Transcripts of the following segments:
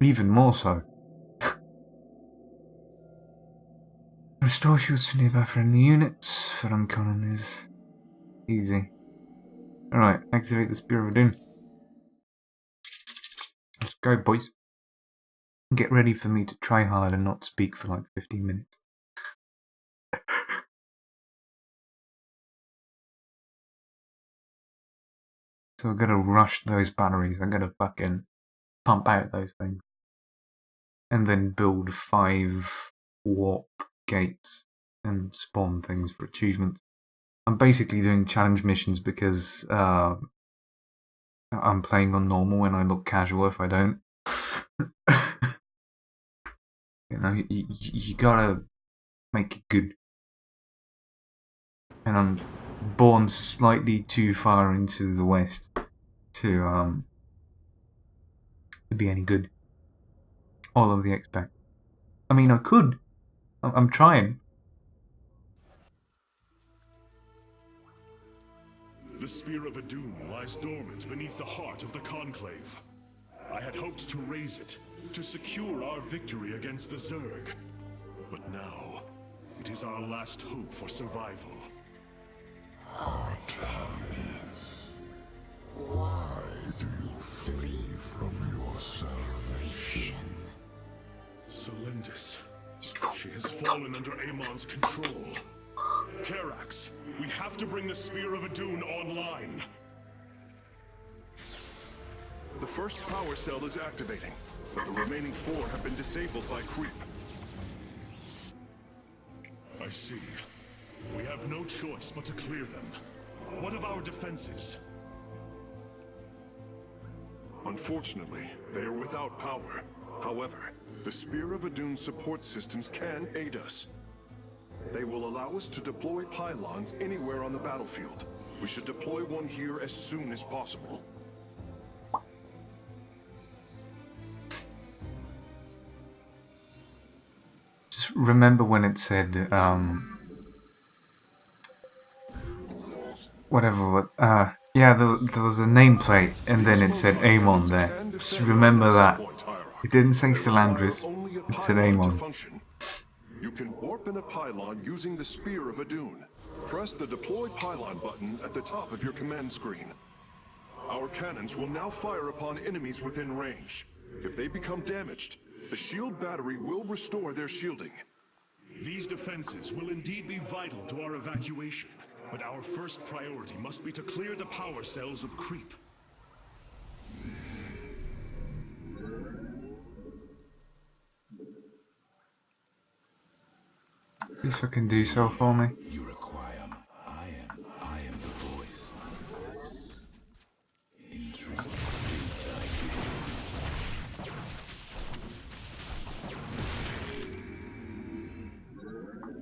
Even more so. Restore shields to nearby friendly units for uncommon is easy. Alright, activate the Spear of Doom. Let's go, boys. Get ready for me to try hard and not speak for like 15 minutes. So I'm gonna rush those batteries. I'm gonna fucking pump out those things. And then build 5 warp gates and spawn things for achievements. I'm basically doing challenge missions because I'm playing on normal and I look casual if I don't. You know, you gotta make it good. And I'm born slightly too far into the west to be any good. All of the expect. I mean, I could. I'm trying. The Spear of Adun lies dormant beneath the heart of the Conclave. I had hoped to raise it, to secure our victory against the Zerg. But now, it is our last hope for survival. Artv, why do you flee from your salvation? Celendis. She has fallen under Amon's control. Karax, we have to bring the Spear of Adun online. The first power cell is activating, but the remaining 4 have been disabled by creep. I see. We have no choice but to clear them. What of our defenses? Unfortunately, they are without power. However, the Spear of Adun support systems can aid us. They will allow us to deploy pylons anywhere on the battlefield. We should deploy one here as soon as possible. Just remember when it said, whatever, yeah, there was a nameplate, and then it said Amon there. Just remember that. It didn't say Salandris, it said Amon. You can warp in a pylon using the Spear of Adun. Press the Deploy Pylon button at the top of your command screen. Our cannons will now fire upon enemies within range. If they become damaged, the shield battery will restore their shielding. These defenses will indeed be vital to our evacuation, but our first priority must be to clear the power cells of creep. Please fucking do so for me. You require I am the voice.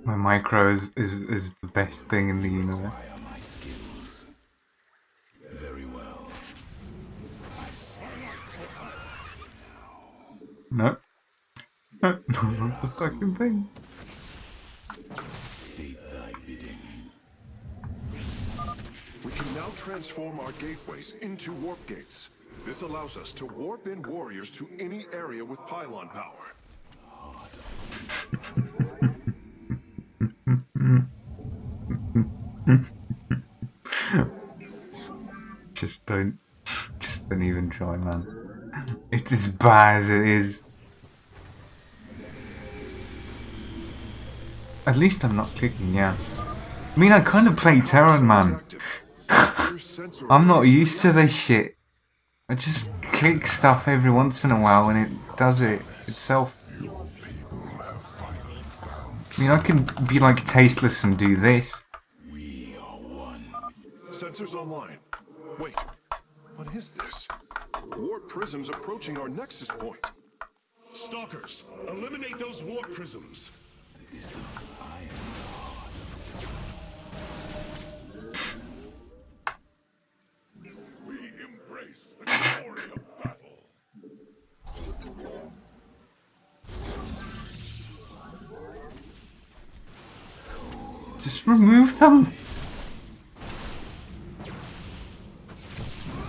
My micro is the best thing in the universe. My skills. Very well. No. No, not the fucking thing. State thy bidding. We can now transform our gateways into warp gates. This allows us to warp in warriors to any area with pylon power. Just don't even try, man. It's as bad as it is. At least I'm not clicking, yeah. I mean, I kind of play Terran, man. I'm not used to this shit. I just click stuff every once in a while and it does it itself. I mean, I can be like tasteless and do this. We are one. Sensors online. Wait, what is this? Warp prisms approaching our nexus point. Stalkers, eliminate those warp prisms. We embrace the glory of battle. Just remove them.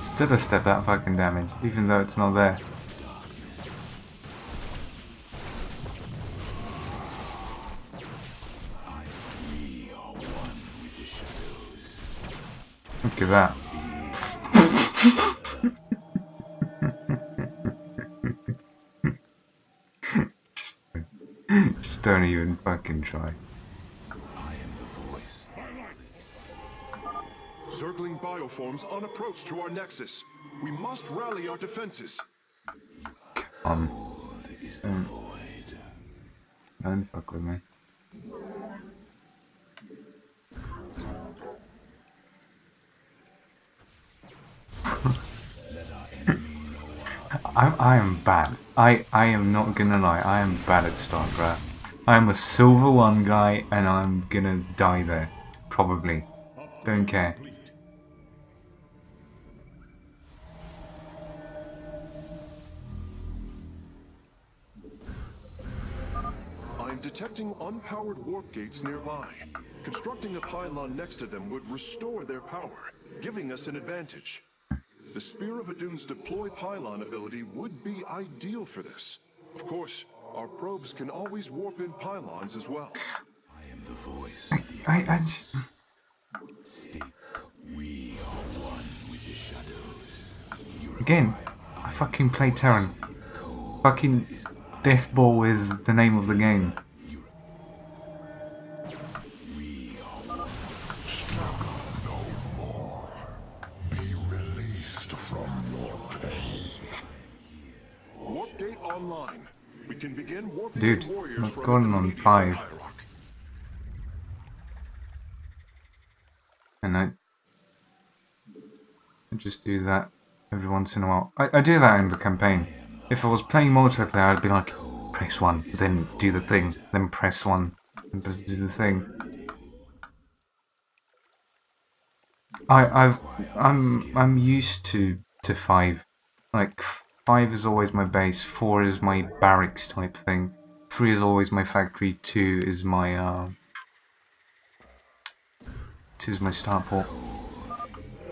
Still a step that fucking damage, even though it's not there. Look at that. Just don't even fucking try. Circling bioforms on approach to our nexus. We must rally our defenses. Don't fuck with me. I am bad. I am not gonna lie, I am bad at Starcraft. I'm a silver 1 guy and I'm gonna die there. Probably. Don't care. I'm detecting unpowered warp gates nearby. Constructing a pylon next to them would restore their power, giving us an advantage. The Spear of Adun's deploy pylon ability would be ideal for this. Of course, our probes can always warp in pylons as well. I am the voice. I just... Stick. We are one with the shadows. Again, I fucking play Terran. Fucking Deathball is the name of the game. Warp gate online. We can begin warping Dude, warriors I've from gone the on immediate 5. hierarchy. And I just do that every once in a while. I do that in the campaign. If I was playing multiplayer, I'd be like, press 1, then do the thing, then press 1, and just do the thing. I'm used to 5. Like 5 is always my base, 4 is my barracks type thing, 3 is always my factory, 2 is my 2 is my starport.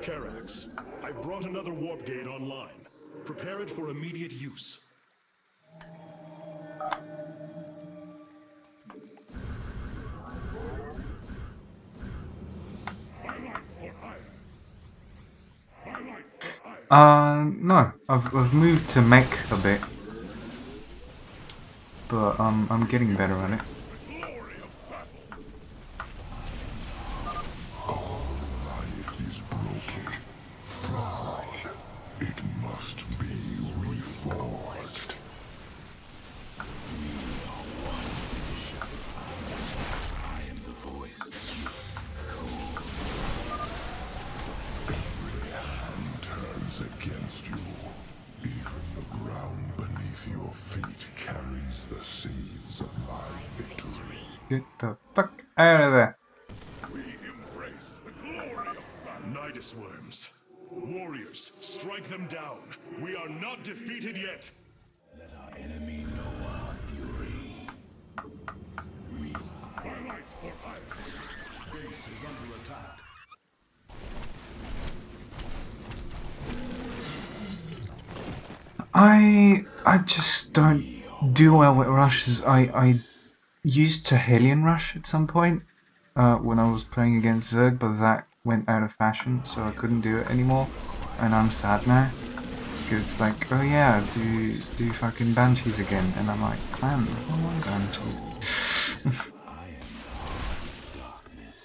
Karax, I've brought another warp gate online. Prepare it for immediate use. No, I've moved to mech a bit, but I'm getting better at it. Life is broken. Flawed. It must be reforged. I am the voice. Every hand turns against you. Even the ground beneath your feet carries the seeds of my victory. Get the fuck out of there. We embrace the glory of battle. Nidus worms. Warriors, strike them down. We are not defeated yet. Let our enemy know our fury. By light for hire. Base is under attack. I just don't do well with rushes. I used to Hellion Rush at some point when I was playing against Zerg, but that went out of fashion, so I couldn't do it anymore. And I'm sad now because it's like, oh yeah, do fucking Banshees again, and I'm like, man, I don't want Banshees. I am darkness.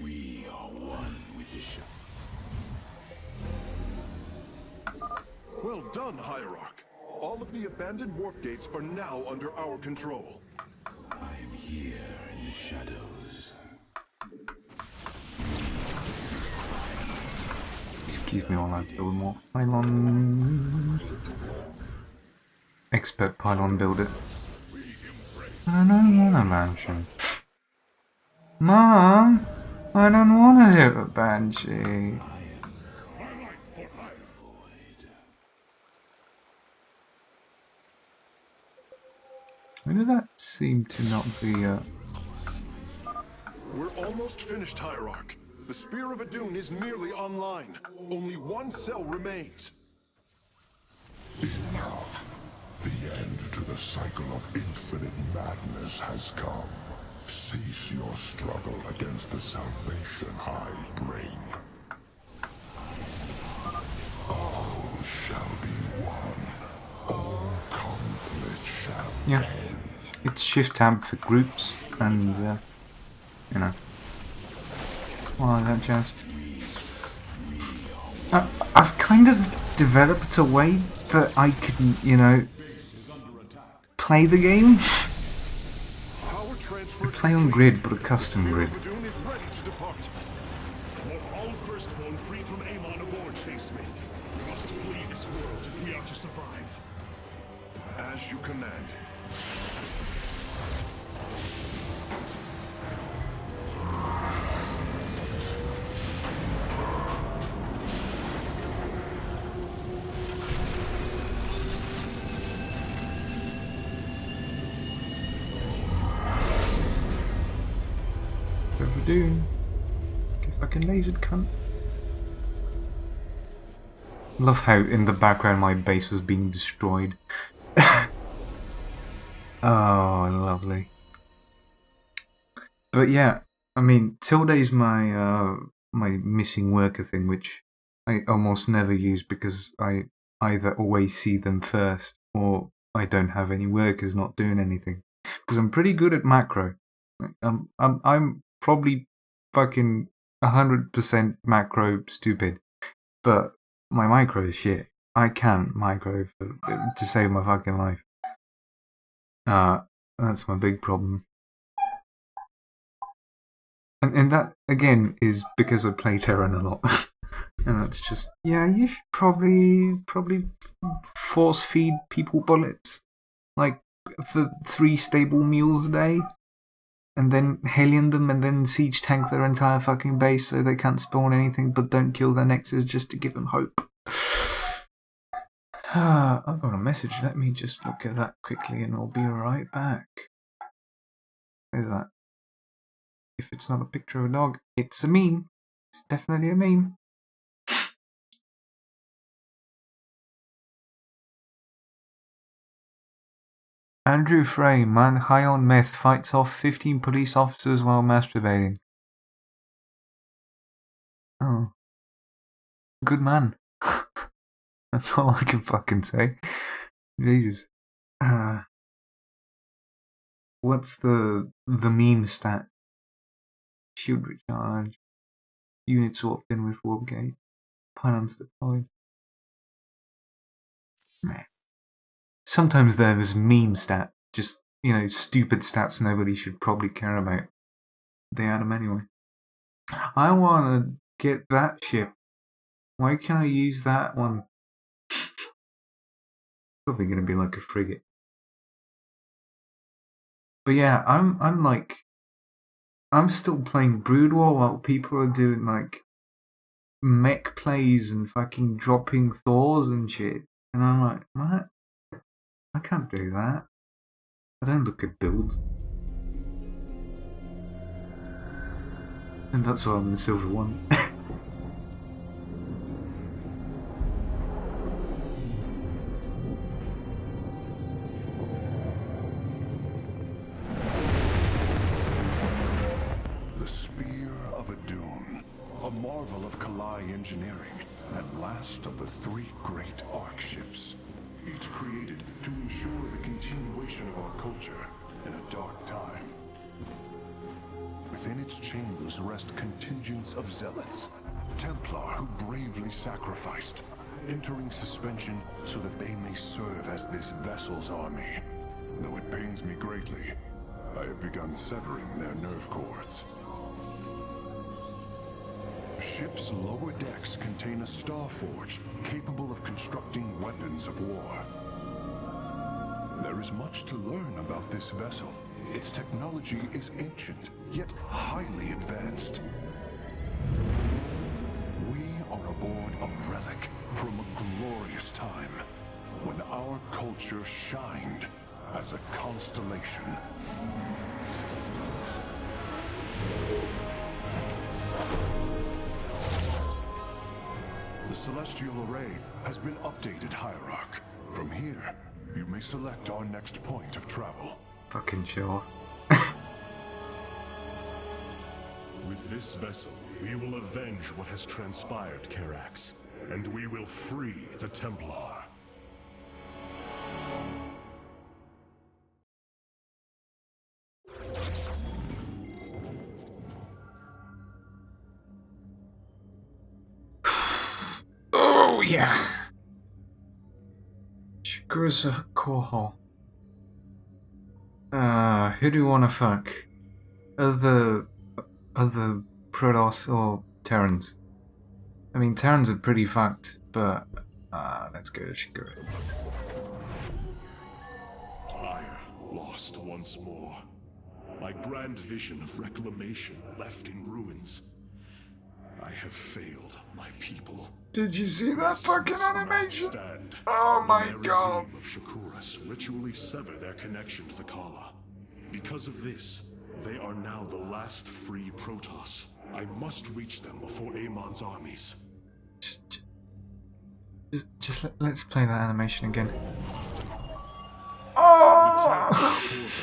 We are one with the shadows. Well done, Hierarch. All of the abandoned warp gates are now under our control. I am here in the shadows. Excuse me while I build more pylon. Expert pylon builder. I don't want a mansion. Mom, I don't want to do a Banshee. Why did that seem to not be We're almost finished, Hierarch. The Spear of Adun is nearly online. Only one cell remains. Enough. The end to the cycle of infinite madness has come. Cease your struggle against the salvation I bring. All shall be one. All conflict shall Yeah. end. It's shift tab for groups and, you know, all that jazz. I've kind of developed a way that I can, you know, play the game. Power transfer Play on grid, but a custom grid. Dune is ready to depart. Want all firstborn freed from Amon aboard, Face Smith. We must flee this world if we are to survive. As you command. Doing. Get fucking lasered, cunt. Love how in the background my base was being destroyed. Oh, lovely. But yeah, I mean, Tilde's my my missing worker thing, which I almost never use because I either always see them first or I don't have any workers not doing anything. Because I'm pretty good at macro. I'm probably fucking 100% macro stupid, but my micro is shit. I can't micro to save my fucking life. That's my big problem. And that, again, is because I play Terran a lot. And that's just, yeah, you should probably force feed people bullets. Like, for 3 stable meals a day. And then Hellion them and then siege tank their entire fucking base so they can't spawn anything but don't kill their nexus just to give them hope. I've got a message. Let me just look at that quickly and I'll be right back. Where's that? If it's not a picture of a dog, it's a meme. It's definitely a meme. Andrew Frey, man high on meth, fights off 15 police officers while masturbating. Oh. Good man. That's all I can fucking say. Jesus. What's the meme stat? Shield recharge. Unit swapped in with warp gate. Pylons deployed. Man. Sometimes there's meme stat, just, you know, stupid stats nobody should probably care about. They add them anyway. I want to get that ship. Why can't I use that one? Probably going to be like a frigate. But yeah, I'm still playing Brood War while people are doing like mech plays and fucking dropping Thors and shit. And I'm like, what? I can't do that. I don't look at builds. And that's why I'm in Silver 1. The Spear of a Dune, a marvel of Kalai engineering, and last of the 3 great Ark ships. Each created to ensure the continuation of our culture in a dark time. Within its chambers rest contingents of zealots, Templar who bravely sacrificed, entering suspension so that they may serve as this vessel's army. Though it pains me greatly, I have begun severing their nerve cords. Ship's lower decks contain a star forge capable of constructing weapons of war. There is much to learn about this vessel. Its technology is ancient, yet highly advanced. We are aboard a relic from a glorious time when our culture shined as a constellation. The Celestial Array has been updated, Hierarch. From here, You may select our next point of travel. Fucking sure. With this vessel, we will avenge what has transpired, Karax, and we will free the Templar. Oh yeah. Shigursa Koho. Who do you wanna fuck? Other Protoss or Terrans? I mean, Terrans are pretty fucked, but let's go to Shigura. Ire lost once more. My grand vision of reclamation left in ruins. I have failed my people. Did you see that fucking animation? Stand. Oh my When god. their regime of Shakuras ritually sever their connection to the Kala. Because of this, they are now the last free Protoss. I must reach them before Amon's armies. Let's play that animation again. The Oh!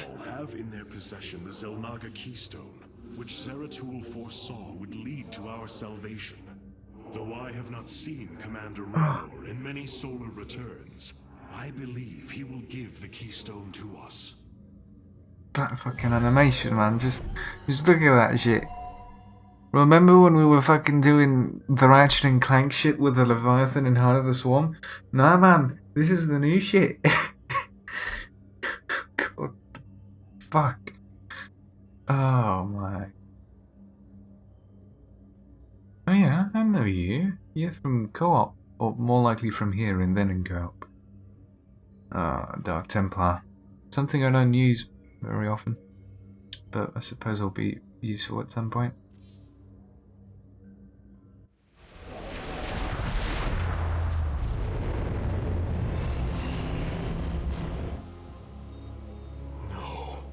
Templar have in their possession the Zelnaga Keystone, which Zeratul foresaw would lead to our salvation. Though I have not seen Commander Raynor in many solar returns, I believe he will give the Keystone to us. That fucking animation, man. Just look at that shit. Remember when we were fucking doing the Ratchet and Clank shit with the Leviathan in Heart of the Swarm? Nah, man. This is the new shit. God. Fuck. Oh, my. Oh, yeah. I know you. You're from Co-op. Or more likely from here and then in Co-op. Dark Templar. Something I don't use very often, but I suppose it'll be useful at some point. No.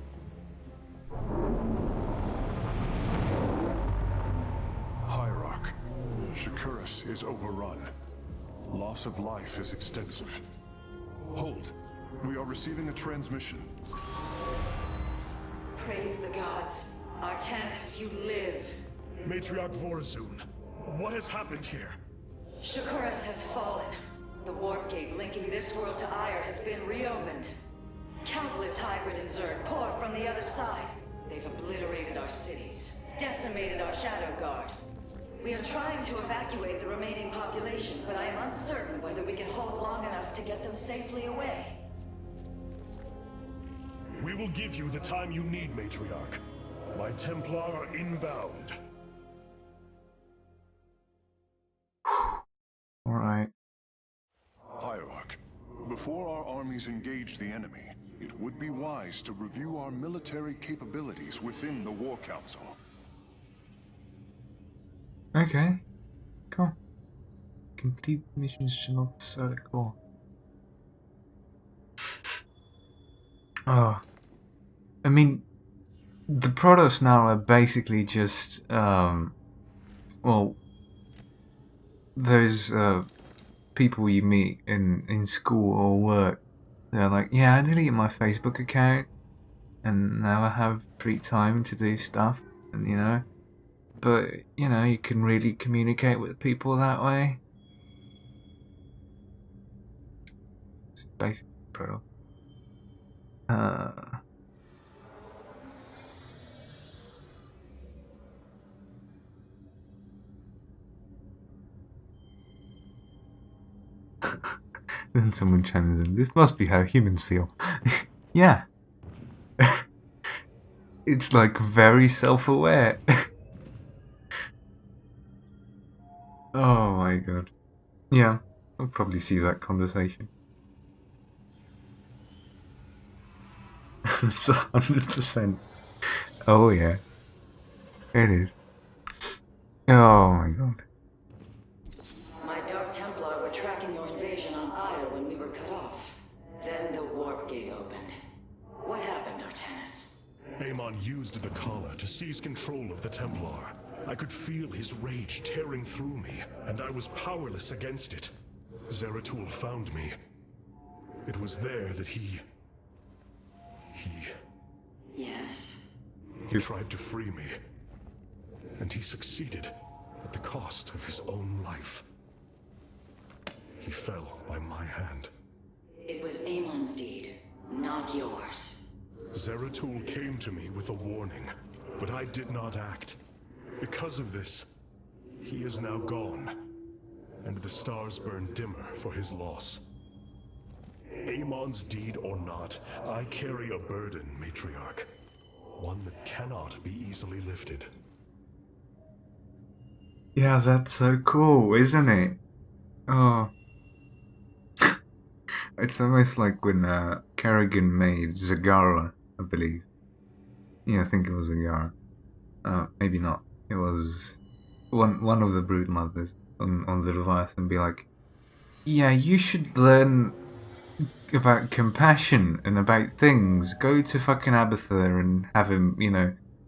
Hierarch, Shakuras is overrun. Loss of life is extensive. Hold. We are receiving a transmission. Praise the gods. Artanis, you live. Matriarch Vorazun, what has happened here? Shakuras has fallen. The warp gate linking this world to Ire has been reopened. Countless hybrid and Zerg pour from the other side. They've obliterated our cities, decimated our Shadow Guard. We are trying to evacuate the remaining population, but I am uncertain whether we can hold long enough to get them safely away. We will give you the time you need, Matriarch. My Templar are inbound. Alright. Hierarch, before our armies engage the enemy, it would be wise to review our military capabilities within the War Council. Okay. Cool. Complete missions to North Solar Core. Oh. I mean, the Protoss now are basically just, well, those, people you meet in school or work. They're like, yeah, I deleted my Facebook account, and now I have free time to do stuff, and you know. But, you know, you can really communicate with people that way. It's basically Protoss. Then someone chimes in, this must be how humans feel. Yeah. It's like very self-aware. Oh my god. Yeah, I'll probably see that conversation. It's 100%. Oh yeah. It is. Oh my god. My Dark Templar were tracking your invasion on Ire when we were cut off. Then the warp gate opened. What happened, Artanis? Amon used the Kala to seize control of the Templar. I could feel his rage tearing through me, and I was powerless against it. Zeratul found me. It was there that he Yes? tried to free me. And he succeeded at the cost of his own life. He fell by my hand. It was Amon's deed, not yours. Zeratul came to me with a warning, but I did not act. Because of this, he is now gone, and the stars burn dimmer for his loss. Amon's deed or not, I carry a burden, Matriarch. One that cannot be easily lifted. Yeah, that's so cool, isn't it? Oh. It's almost like when Kerrigan made Zagara, I believe. Yeah, I think it was Zagara. Maybe not. It was one of the brood mothers on the Leviathan be like, yeah, you should learn about compassion and about things. Go to fucking Abathur and have him,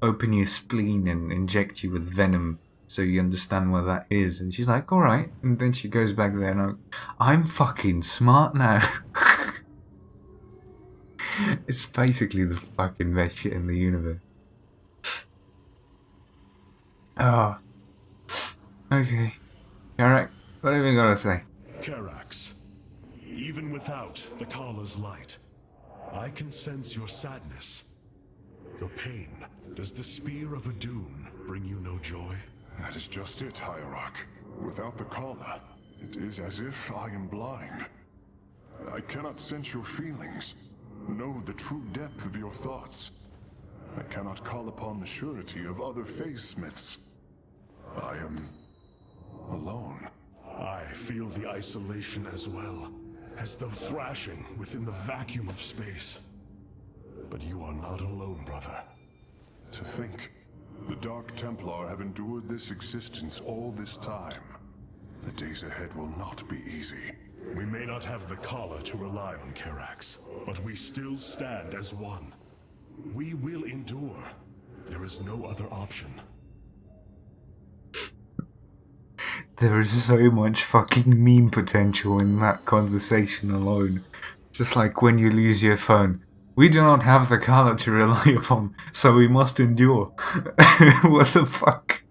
open your spleen and inject you with venom so you understand what that is. And she's like, alright. And then she goes back there and I'm fucking smart now. It's basically the fucking best shit in the universe. Oh. Okay. Alright, what have you got to say? Karax, even without the Kala's light, I can sense your sadness, your pain. Does the spear of Adun bring you no joy? That is just it, Hierarch. Without the Kala, it is as if I am blind. I cannot sense your feelings, know the true depth of your thoughts. I cannot call upon the surety of other phase-smiths. I am alone. I feel the isolation as well, as though thrashing within the vacuum of space. But you are not alone, brother. To think, the Dark Templar have endured this existence all this time. The days ahead will not be easy. We may not have the Kala to rely on, Karax, but we still stand as one. We will endure. There is no other option. There is so much fucking meme potential in that conversation alone. Just like when you lose your phone. We do not have the Kala to rely upon, so we must endure. What the fuck?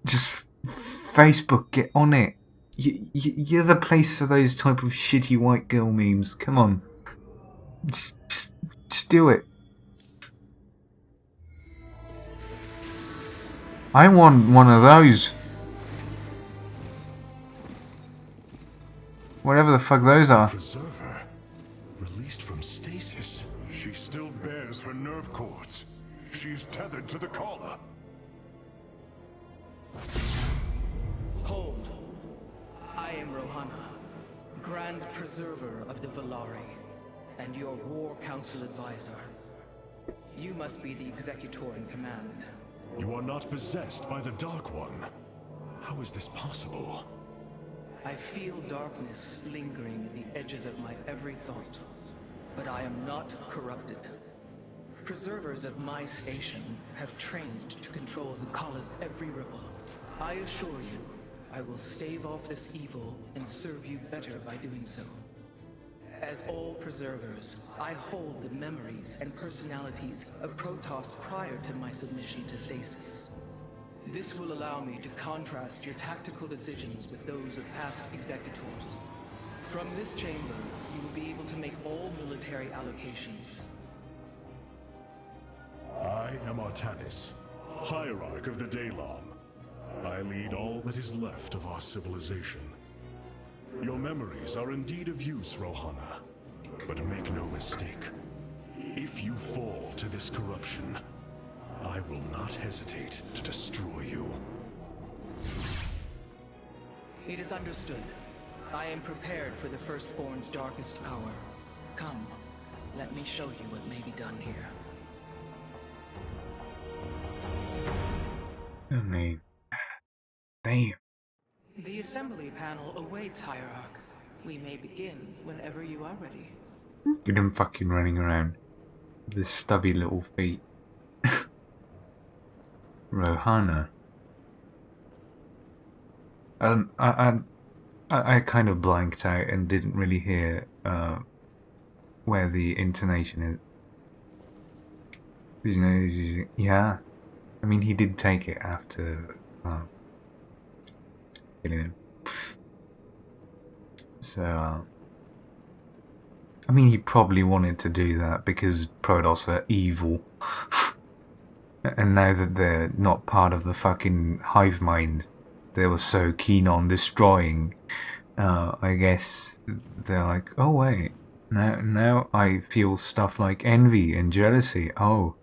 Just Facebook, get on it. You're the place for those type of shitty white girl memes. Come on. Just do it. I want one of those. Whatever the fuck those are. Preserver, released from stasis. She still bears her nerve cords. She is tethered to the Kala. Hold. I am Rohana, Grand Preserver of the Valari, and your War Council advisor. You must be the executor in command. You are not possessed by the Dark One. How is this possible? I feel darkness lingering at the edges of my every thought, but I am not corrupted. Preservers of my station have trained to control the Kala's every ripple. I assure you, I will stave off this evil and serve you better by doing so. As all preservers, I hold the memories and personalities of Protoss prior to my submission to stasis. This will allow me to contrast your tactical decisions with those of past executors. From this chamber, you will be able to make all military allocations. I am Artanis, Hierarch of the Daylom. I lead all that is left of our civilization. Your memories are indeed of use, Rohana. But make no mistake, if you fall to this corruption, I will not hesitate to destroy you. It is understood. I am prepared for the Firstborn's darkest hour. Come, let me show you what may be done here. I mean, damn. The assembly panel awaits, Hierarch. We may begin whenever you are ready. Look at him fucking running around with his stubby little feet. Rohana. I kind of blanked out and didn't really hear where the intonation is. You know, yeah. I mean, he did take it after killing him. So, I mean, he probably wanted to do that because Protoss are evil. And now that they're not part of the fucking hive mind they were so keen on destroying, I guess they're like, oh wait, now I feel stuff like envy and jealousy. Oh.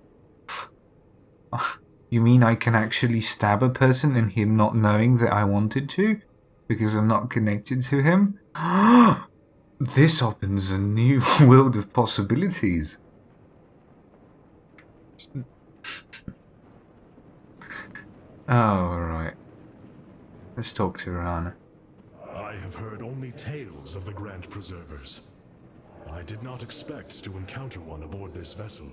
You mean I can actually stab a person and him not knowing that I wanted to? Because I'm not connected to him? This opens a new world of possibilities. Oh, right. Let's talk to Rana. I have heard only tales of the Grand Preservers. I did not expect to encounter one aboard this vessel.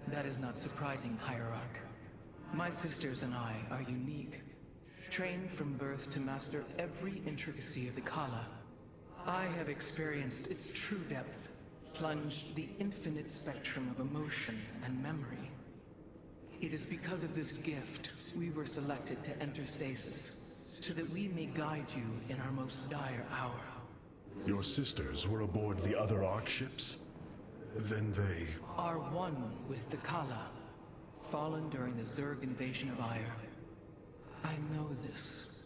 That is not surprising, Hierarch. My sisters and I are unique, trained from birth to master every intricacy of the Kala. I have experienced its true depth, plunged the infinite spectrum of emotion and memory. It is because of this gift we were selected to enter stasis, so that we may guide you in our most dire hour. Your sisters were aboard the other Ark ships? Then they are one with the Kala, fallen during the Zerg invasion of Aiur. I know this.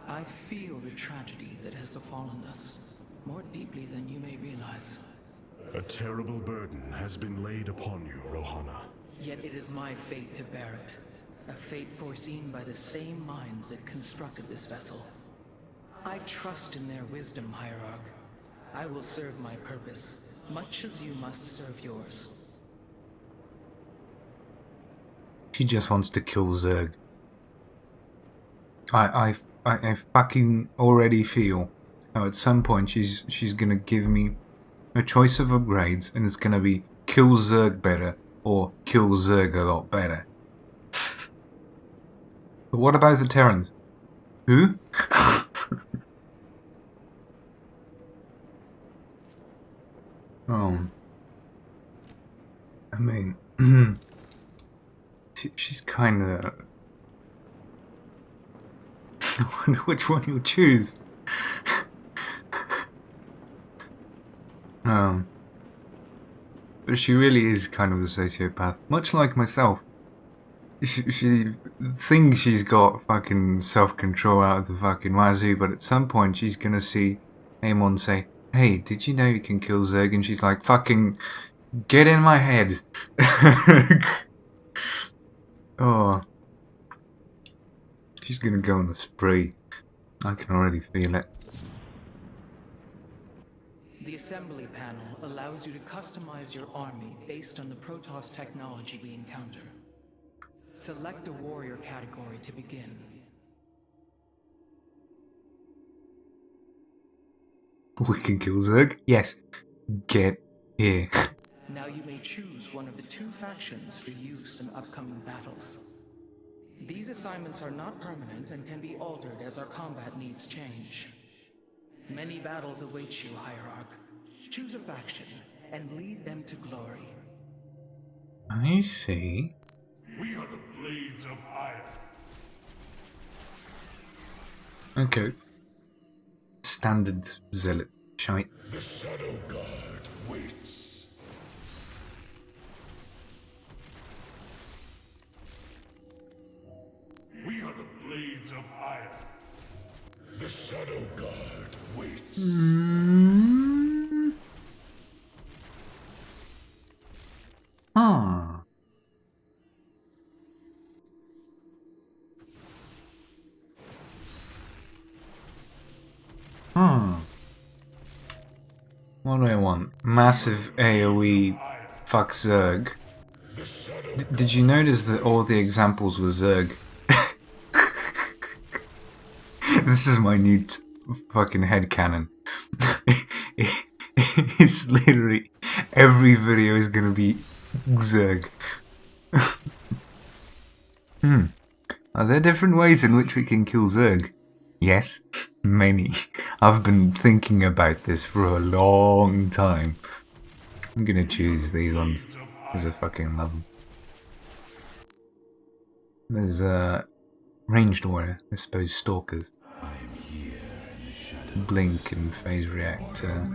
I feel the tragedy that has befallen us, more deeply than you may realize. A terrible burden has been laid upon you, Rohana. Yet it is my fate to bear it. A fate foreseen by the same minds that constructed this vessel. I trust in their wisdom, Hierarch. I will serve my purpose, much as you must serve yours. She just wants to kill Zerg. I fucking already feel how at some point she's gonna give me a choice of upgrades, and it's gonna be kill Zerg better or kill Zerg a lot better. But what about the Terrans? Who? Oh. I mean, she's kinda... I wonder which one you'll choose. But she really is kind of a sociopath, much like myself. She thinks she's got fucking self-control out of the fucking wazoo, but at some point she's gonna see Amon say, hey, did you know you can kill Zerg? And she's like, fucking, get in my head. Oh. She's gonna go on a spree. I can already feel it. The assembly panel allows you to customize your army based on the Protoss technology we encounter. Select a warrior category to begin. We can kill Zerg? Yes. Get here. Now you may choose one of the two factions for use in upcoming battles. These assignments are not permanent and can be altered as our combat needs change. Many battles await you, Hierarch. Choose a faction and lead them to glory. I see. We are the Blades of Iron. Okay. Standard zealot shite. The Shadow Guard waits. We are the Blades of Iron. The Shadow Guard waits. Ah. What do I want? Massive AoE fuck Zerg. Did you notice that all the examples were Zerg? This is my new fucking headcanon. It's literally every video is gonna be Zerg. Are there different ways in which we can kill Zerg? Yes, many. I've been thinking about this for a long time. I'm gonna choose these ones because I fucking love them. There's ranged warrior, I suppose stalkers. Blink and phase reactor.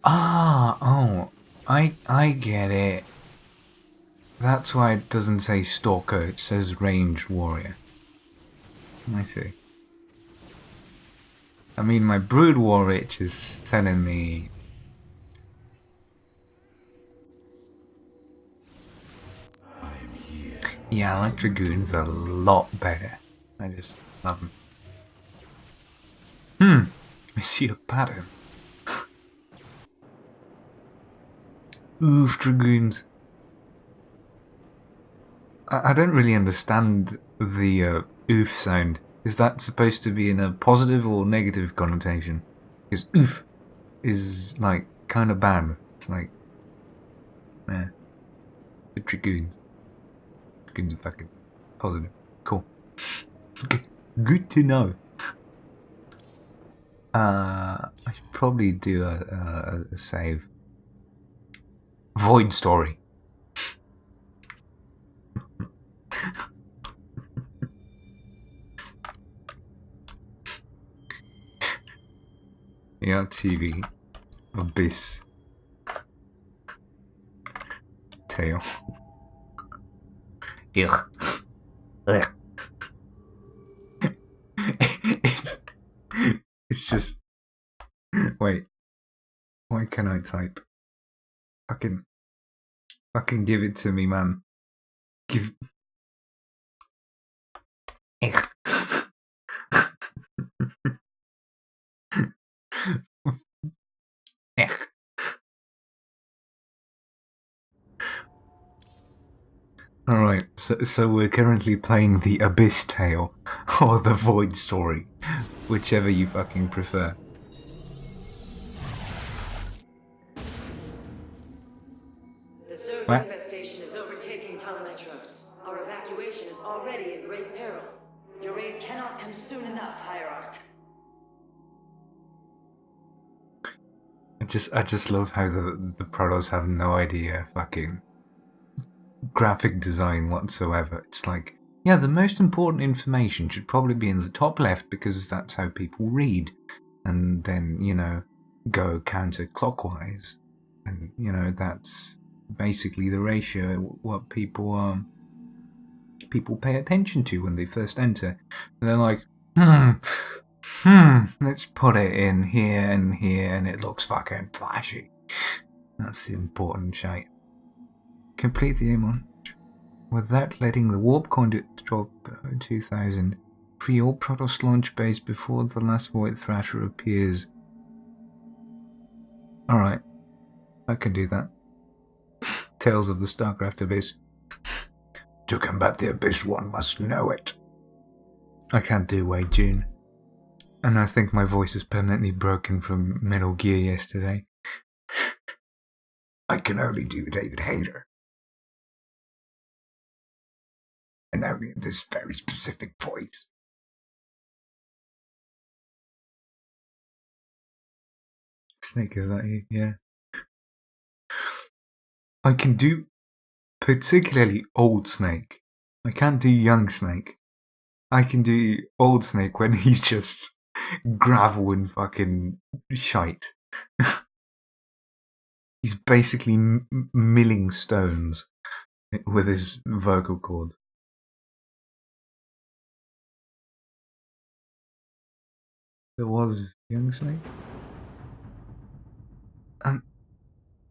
I get it. That's why it doesn't say stalker, it says ranged warrior. I see. I mean, my brood war rich is telling me. Yeah, I like dragoons a lot better. I just love them. I see a pattern. Oof, dragoons. I don't really understand the oof sound. Is that supposed to be in a positive or negative connotation? Because oof is like kind of bad. It's like, yeah, the dragoons. Dragoons are fucking positive. Cool. Okay, good to know. I should probably do a save. Void story. The Artv Abyss Tail. Ugh. Ugh. It's just. Wait. Why can't I type? Fucking give it to me, man. Give. Ugh. Ugh. Alright, so we're currently playing the Abyss Tale, or the Void Story, whichever you fucking prefer. The Zerg infestation is overtaking Telemetros. Our evacuation is already in great peril. Your aid cannot come soon enough, Hierarch. I just love how the Protoss have no idea fucking graphic design whatsoever. It's like, yeah, the most important information should probably be in the top left because that's how people read. And then, you know, go counterclockwise. And, you know, that's basically the ratio, what people pay attention to when they first enter. And they're like, let's put it in here, and it looks fucking flashy. That's the important shite. Complete the aim on without letting the warp conduit drop 2000. Free all Protoss launch base before the last Void Thrasher appears. Alright, I can do that. Tales of the Starcraft Abyss. To combat the Abyss, one must know it. I can't do Wade June. And I think my voice is permanently broken from Metal Gear yesterday. I can only do David Hayter. And only in this very specific voice. Snake, is that you? Yeah. I can do particularly old Snake. I can't do young Snake. I can do old Snake when he's just gravel and fucking shite. He's basically milling stones with his vocal cords. There was young Snake?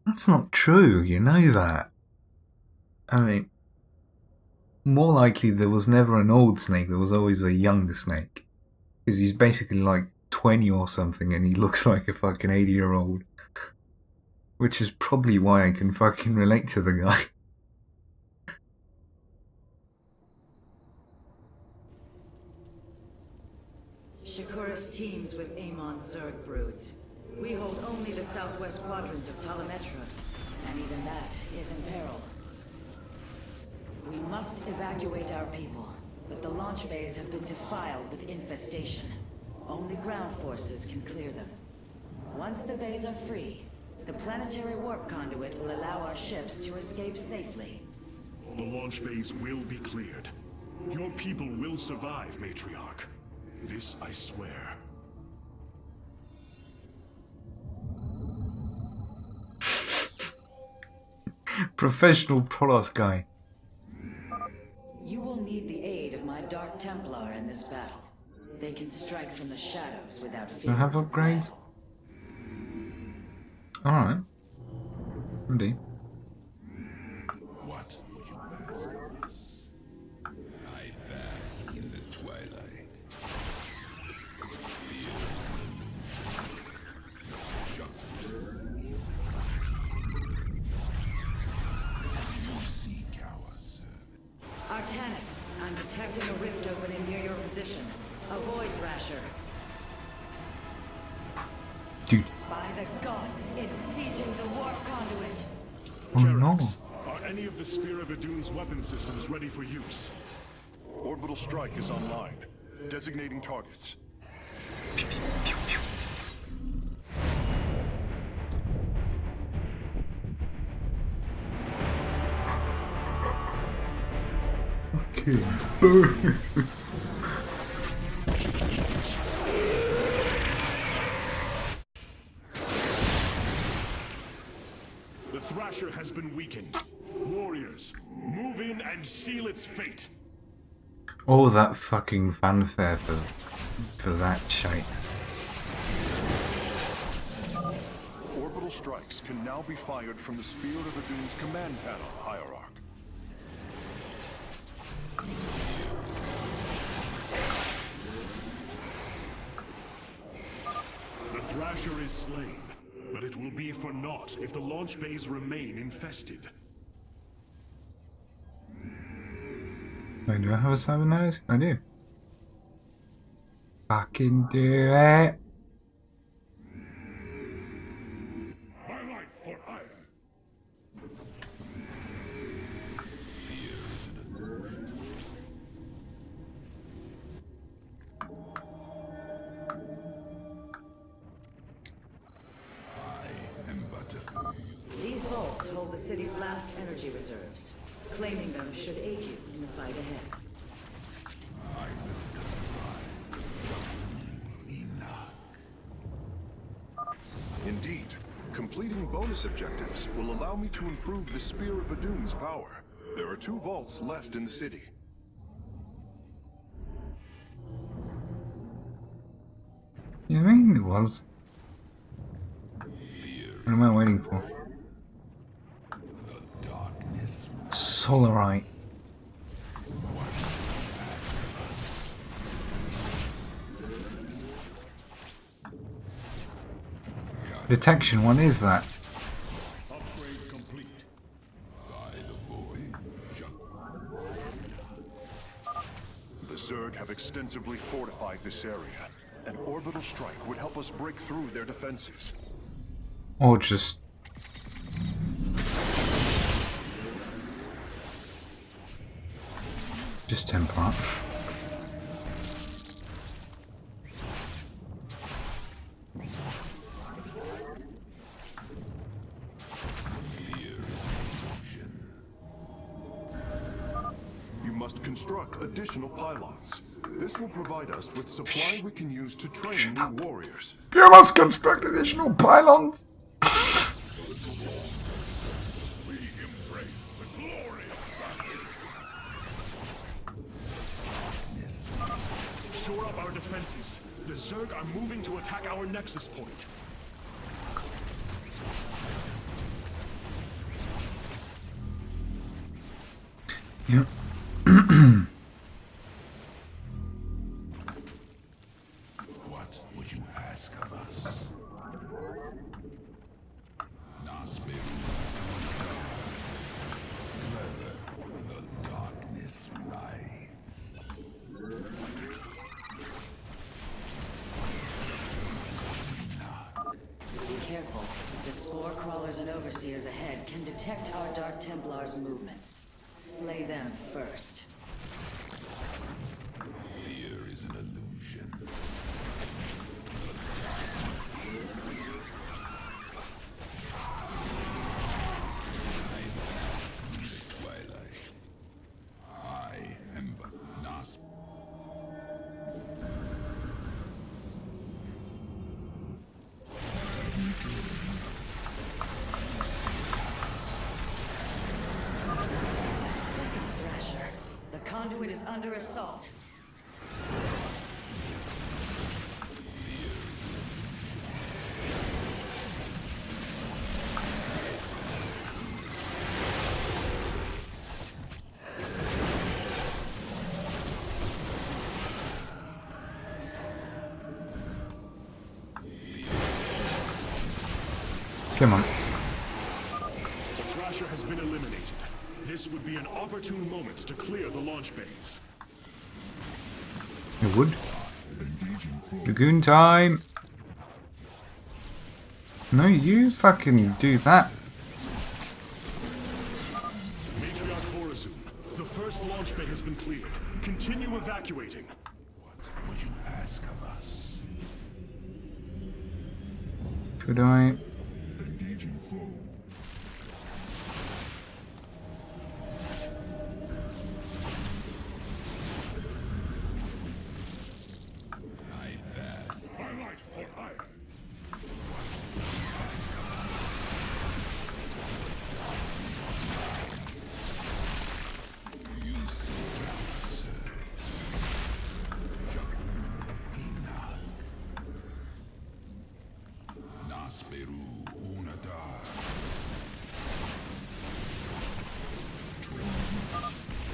That's not true, you know that. I mean, more likely there was never an old Snake, there was always a young Snake. Because he's basically like 20 or something and he looks like a fucking 80-year-old. Which is probably why I can fucking relate to the guy. Shakuras teams with Amon's Zerg broods. We hold only the southwest quadrant of Telemetros, and even that is in peril. We must evacuate our people, but the launch bays have been defiled with infestation. Only ground forces can clear them. Once the bays are free, The planetary warp conduit will allow our ships to escape safely. The launch bays will be cleared. Your people will survive, Matriarch. This I swear. Professional Prolos guy. You will need the aid of my Dark Templar in this battle. They can strike from the shadows without fear. Do I have upgrades? Alright. Indeed. What would you ask of us? I bask in the twilight. Fears an illusion. You seek our service. Artanis, I'm detecting a rift opening near your position. Avoid Thrasher. Dude. By the gods, it's sieging the warp conduit. Oh no. Karax, are any of the Spear of Idun's weapon systems ready for use? Orbital strike is online. Designating targets. Okay. The Thrasher has been weakened. Warriors, move in and seal its fate. All that fucking fanfare for that shite. Orbital strikes can now be fired from the Spear of Idun's command panel, Hierarch. The Thrasher is slain, but it will be for naught if the launch bays remain infested. Wait, do I have a cybernetics? I do. Fucking do it. My life for Ire. These vaults hold the city's last energy reserves. Claiming them should aid you in the fight ahead. Indeed, completing bonus objectives will allow me to improve the Spear of Idun's power. There are 2 vaults left in the city. Yeah, I mean it was. What am I waiting for? Solarite. Detection, what is that? Upgrade complete. The Zerg have extensively fortified this area. An orbital strike would help us break through their defenses. Or just... Just temper. You must construct additional pylons. This will provide us with supply we can use to train new warriors. You must construct additional pylons! We embrace the glory of battle. Shore up our defenses. The Zerg are moving to attack our nexus point. Yep. What would you ask of us? Clever, the darkness rides. Be careful. The spore crawlers and overseers ahead can detect our Dark Templars' movements. Slay them first. Fear is an illusion. under assault. Come on. The Thrasher has been eliminated. This would be an opportune moment to clear the launch bays. It would. Dragoon time! No, you fucking do that. Matriarch Vorazun, the first launch bay has been cleared. Continue evacuating. What would you ask of us? Could I? Engaging foe. Highlight for ire.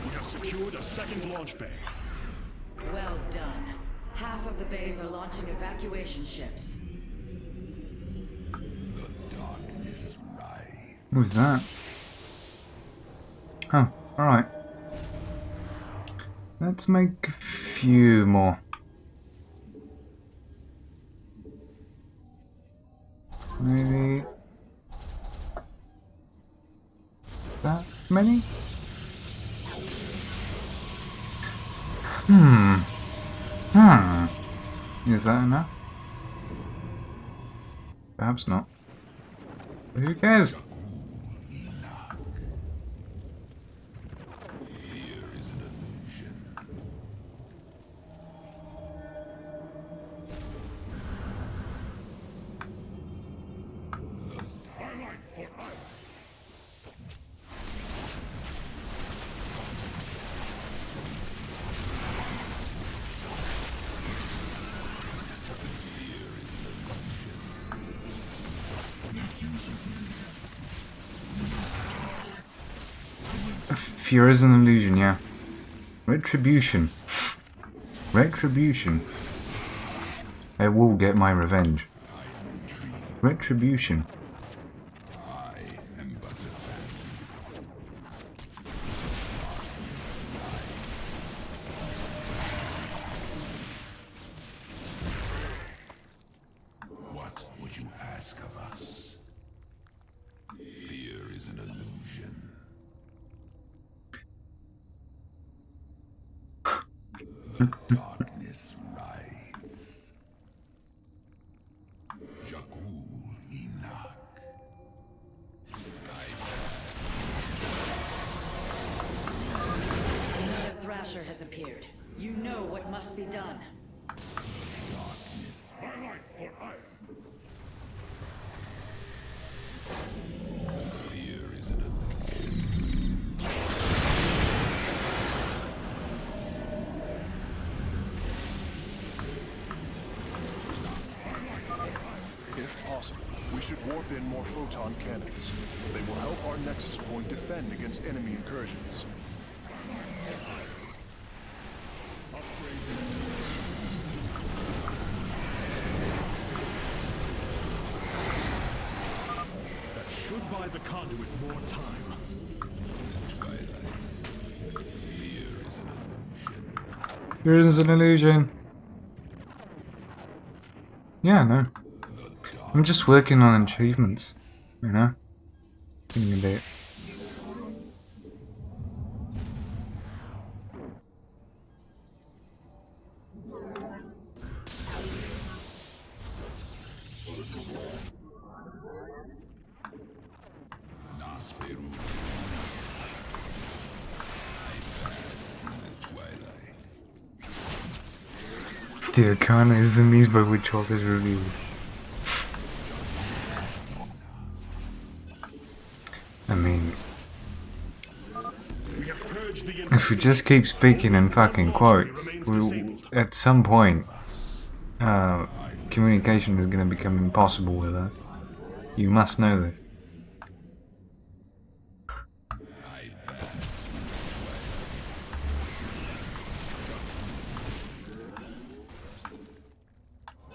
We have secured a second launch bay. Well done. Half of the bays are launching evacuation ships. What was that? Oh, alright. Let's make a few more. Maybe that many? Is that enough? Perhaps not. But who cares? Fear is an illusion, yeah. Retribution. Retribution. I will get my revenge. Retribution. What would you ask of us? Fear is an illusion. The darkness rides. Jakul Inak. Another Thrasher has appeared. You know what must be done. Darkness. Highlight for ire. Fear is an illusion. If possible, we should warp in more photon cannons. They will help our nexus point defend against enemy incursions. That should buy the conduit more time. Fear is an illusion. Yeah, no. I'm just working on achievements, you know? Thinking a bit. Nasperu. I pass in the twilight. The Arcana is the means by which all is revealed. I mean, We have purged the if if we just keep speaking in fucking quotes, at some point, communication is going to become impossible with us. You must know this.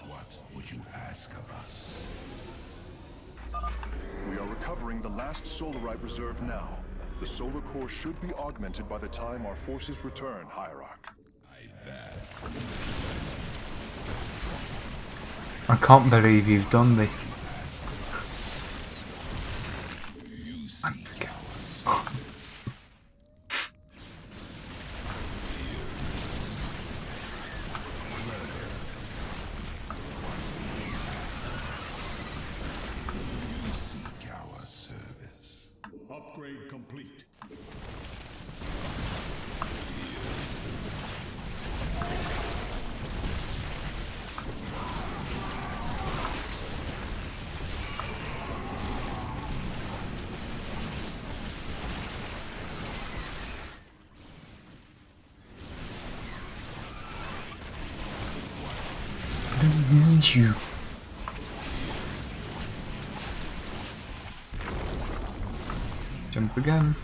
What would you ask of us? We are recovering the last Solarite reserve now. The solar core should be augmented by the time our forces return, Hierarch. I can't believe you've done this. Upgrade complete. I don't need you. Jump again.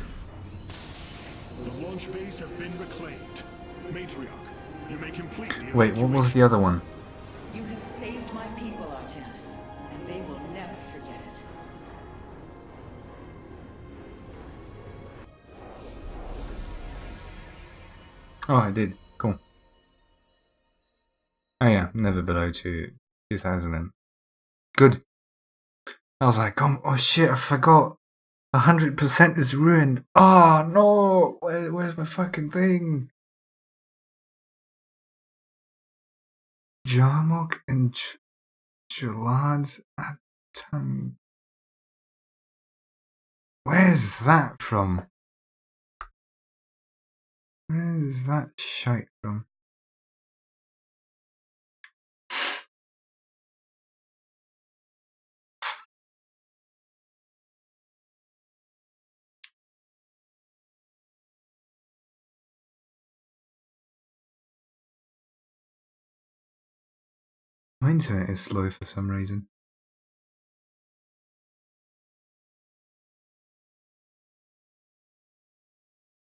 The launch bays have been reclaimed. Matriarch, you may complete the Wait, what was the other one? You have saved my people, Artanis, and they will never forget it. Oh, I did. Cool. Oh yeah, never below 2000 then. Good. I was like, oh shit, I forgot. 100% is ruined. Oh no! Where's my fucking thing? Jarmok and Jalad's Atom. Where's that from? Where's that shite from? My internet is slow for some reason.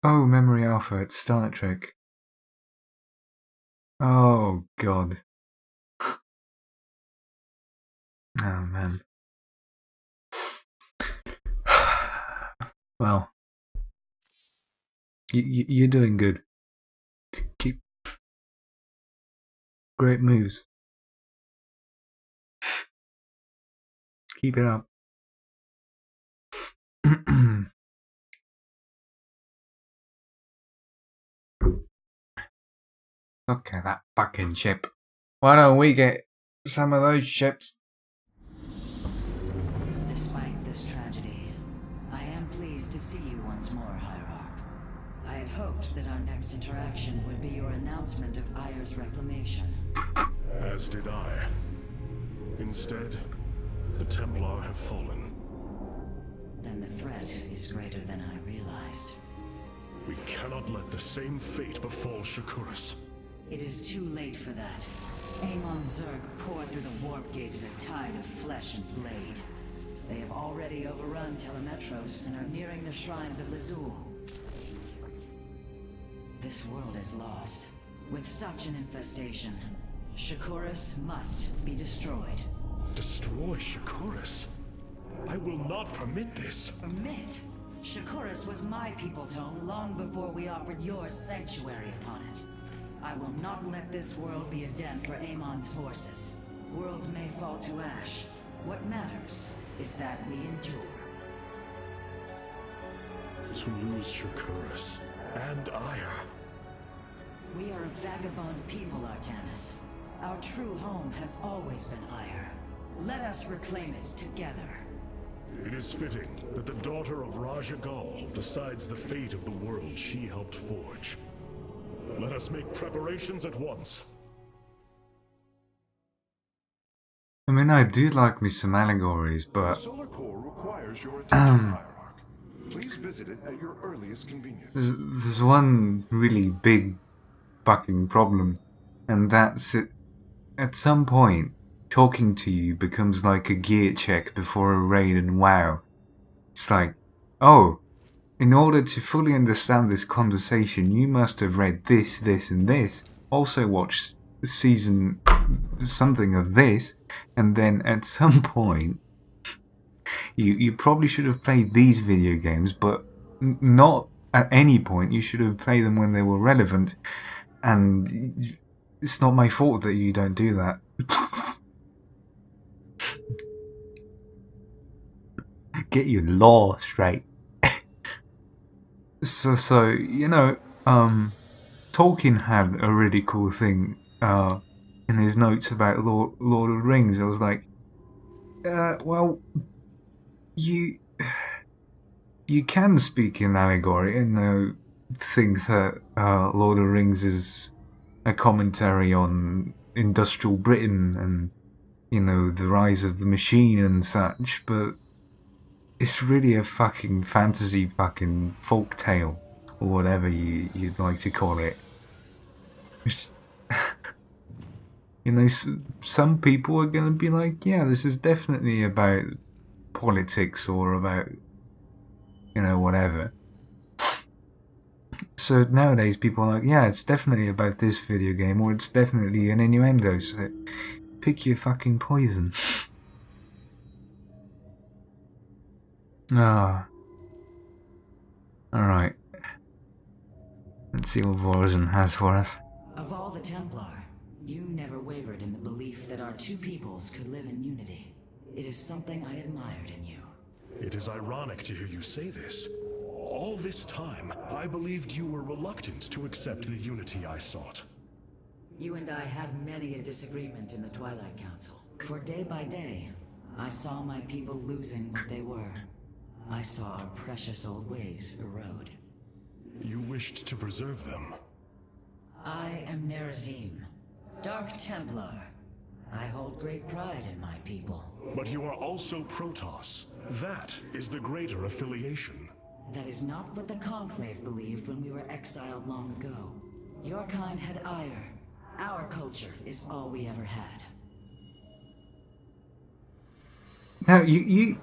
Oh, Memory Alpha, it's Star Trek. Oh, God. Oh, man. Well. You're doing good. Keep... Great moves. Keep it up. Look at that fucking ship. Why don't we get some of those ships? Despite this tragedy, I am pleased to see you once more, Hierarch. I had hoped that our next interaction would be your announcement of Ayer's reclamation. As did I. Instead, the Templar have fallen. Then the threat is greater than I realized. We cannot let the same fate befall Shakuras. It is too late for that. Amon Zerg poured through the warp gate as a tide of flesh and blade. They have already overrun Telemetros and are nearing the shrines of Lazul. This world is lost. With such an infestation, Shakuras must be destroyed. Destroy Shakuras? I will not permit this. Permit? Shakuras was my people's home long before we offered yours sanctuary upon it. I will not let this world be a den for Amon's forces. Worlds may fall to ash. What matters is that we endure. To lose Shakuras and Ayer. We are a vagabond people, Artanis. Our true home has always been Ayer. Let us reclaim it together. It is fitting that the daughter of Raja Gal decides the fate of the world she helped forge. Let us make preparations at once. I mean, I do like me some allegories, The but solar core requires your attention, Hierarch. Please visit it at your earliest convenience. There's one really big fucking problem, and that's it. At some point, talking to you becomes like a gear check before a raid in WoW. It's like, oh, in order to fully understand this conversation, you must have read this, this, and this. Also watched season something of this, and then at some point, you probably should have played these video games, but not at any point. You should have played them when they were relevant, and it's not my fault that you don't do that. Get your law straight. So you know, Tolkien had a really cool thing in his notes about Lord of the Rings. I was like, well, you can speak in allegory and think that Lord of the Rings is a commentary on industrial Britain and, you know, the rise of the machine and such, but it's really a fucking fantasy fucking folk tale, or whatever you'd like to call it. You know, some people are going to be like, yeah, this is definitely about politics or about, you know, whatever. So nowadays people are like, yeah, it's definitely about this video game, or it's definitely an innuendo, so pick your fucking poison. Ah. Alright. Let's see what Vorazin has for us. Of all the Templar, you never wavered in the belief that our two peoples could live in unity. It is something I admired in you. It is ironic to hear you say this. All this time, I believed you were reluctant to accept the unity I sought. You and I had many a disagreement in the Twilight Council. For day by day, I saw my people losing what they were. I saw our precious old ways erode. You wished to preserve them. I am Nerazim, Dark Templar. I hold great pride in my people. But you are also Protoss. That is the greater affiliation. That is not what the Conclave believed when we were exiled long ago. Your kind had ire. Our culture is all we ever had. Now, you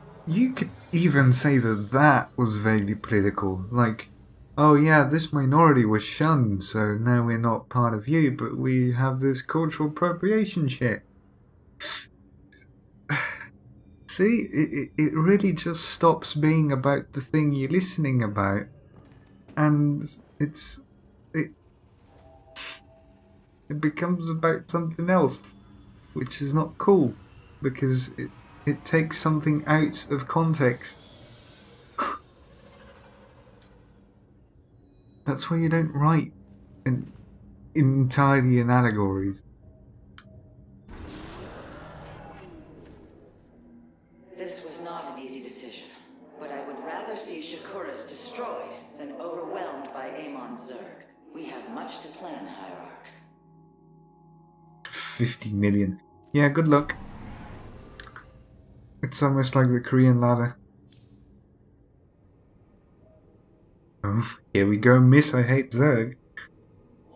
could even say that was vaguely political. Like, oh yeah, this minority was shunned, so now we're not part of you, but we have this cultural appropriation shit. See, it really just stops being about the thing you're listening about, and it becomes about something else, which is not cool, because it takes something out of context. That's why you don't write entirely in allegories. This was not an easy decision, but I would rather see Shakuras destroyed than overwhelmed by Amon Zerg. We have much to plan, Hierarch. 50 million. Yeah, good luck. It's almost like the Korean ladder. Oh, here we go, Miss I Hate Zerg.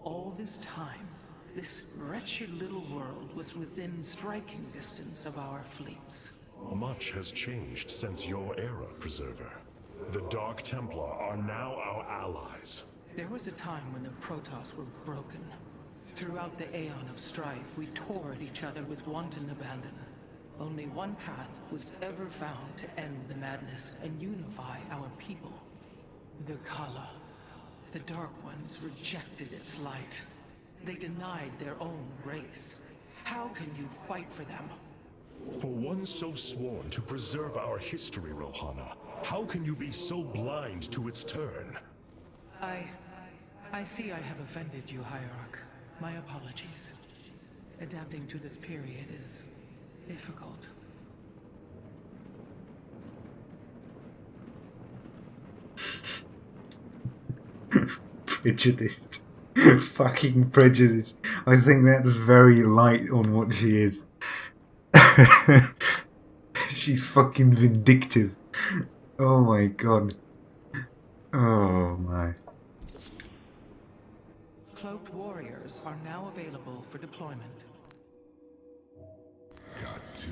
All this time, this wretched little world was within striking distance of our fleets. Much has changed since your era, Preserver. The Dark Templar are now our allies. There was a time when the Protoss were broken. Throughout the aeon of strife, we tore at each other with wanton abandon. Only one path was ever found to end the madness and unify our people. The Kala. The Dark Ones rejected its light. They denied their own race. How can you fight for them? For one so sworn to preserve our history, Rohana, how can you be so blind to its turn? I see I have offended you, Hierarch. My apologies. Adapting to this period is difficult. Prejudiced. Fucking prejudiced. I think that's very light on what she is. She's fucking vindictive. Oh my god. Oh my. Cloaked warriors are now available for deployment. Got to.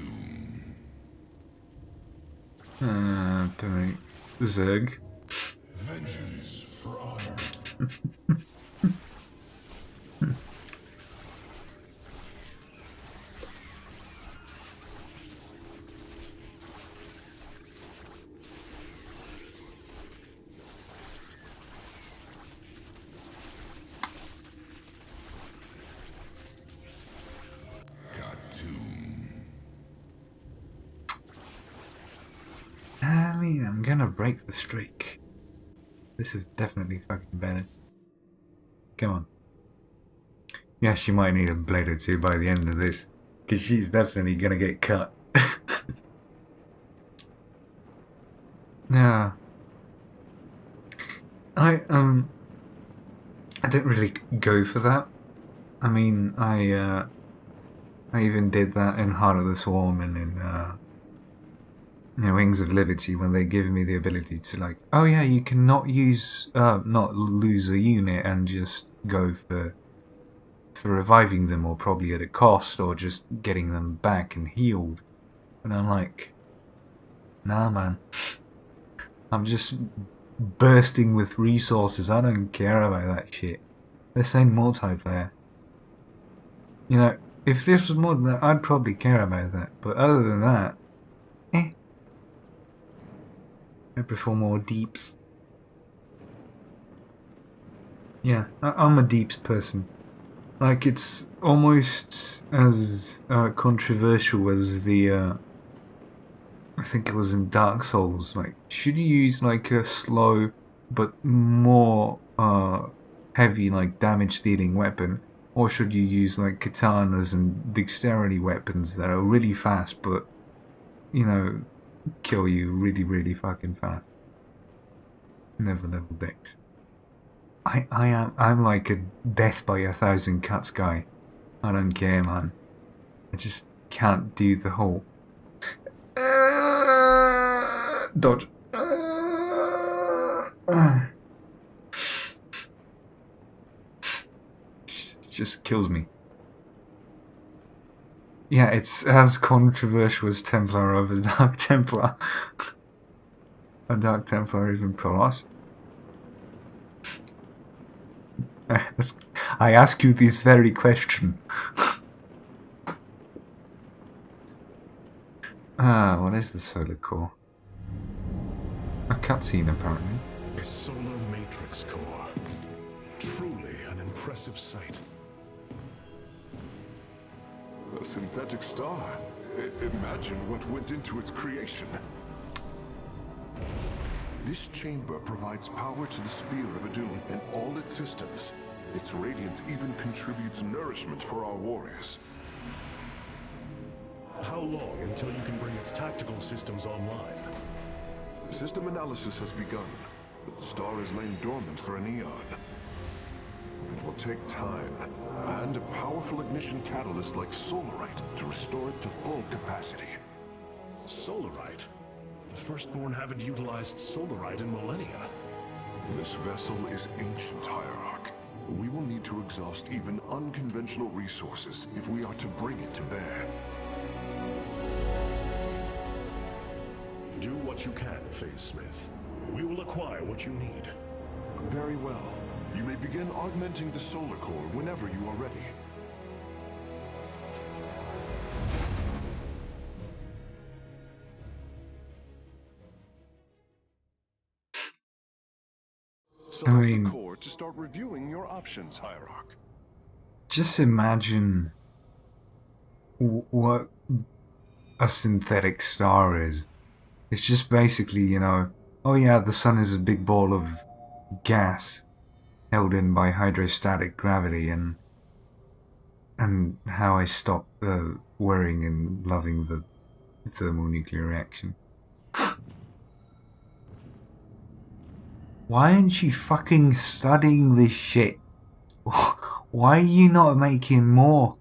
Don't Zerg. Vengeance for honor. Got to. I mean, I'm gonna break the streak. This is definitely fucking better. Come on. Yeah, she might need a blade or two by the end of this, because she's definitely gonna get cut. Yeah. I don't really go for that. I mean, I even did that in Heart of the Swarm and in Wings of Liberty, when they give me the ability to, like, oh yeah, you can not lose a unit and just go for reviving them, or probably at a cost, or just getting them back and healed. And I'm like, nah man, I'm just bursting with resources. I don't care about that shit. This ain't multiplayer. You know, if this was multiplayer, I'd probably care about that. But other than that, I prefer more deeps. Yeah, I'm a deeps person. Like, it's almost as controversial as the, I think it was in Dark Souls. Like, should you use like a slow but more heavy, like, damage-dealing weapon, or should you use like katanas and dexterity weapons that are really fast but, you know, kill you really, really fucking fast? Never level dex. I'm like a death by 1,000 cuts guy. I don't care, man. I just can't do the whole dodge. It just kills me. Yeah, it's as controversial as Templar over Dark Templar. A Dark Templar even Protoss. I ask you this very question. What is the solar core? A cutscene, apparently. A solar matrix core. Truly an impressive sight. A synthetic star. Imagine what went into its creation. This chamber provides power to the Spear of Adun and all its systems. Its radiance even contributes nourishment for our warriors. How long until you can bring its tactical systems online? System analysis has begun, but the star has lain dormant for an eon. It will take time, and a powerful ignition catalyst like Solarite to restore it to full capacity. Solarite? The Firstborn haven't utilized Solarite in millennia. This vessel is ancient, Hierarch. We will need to exhaust even unconventional resources if we are to bring it to bear. Do what you can, Phase Smith. We will acquire what you need. Very well. You may begin augmenting the solar core whenever you are ready. Select the core to start reviewing your options, Hierarch. Just imagine what a synthetic star is. It's just basically, you know, oh yeah, the sun is a big ball of gas held in by hydrostatic gravity, and how I stopped worrying and loving the thermonuclear reaction. Why aren't you fucking studying this shit? Why are you not making more?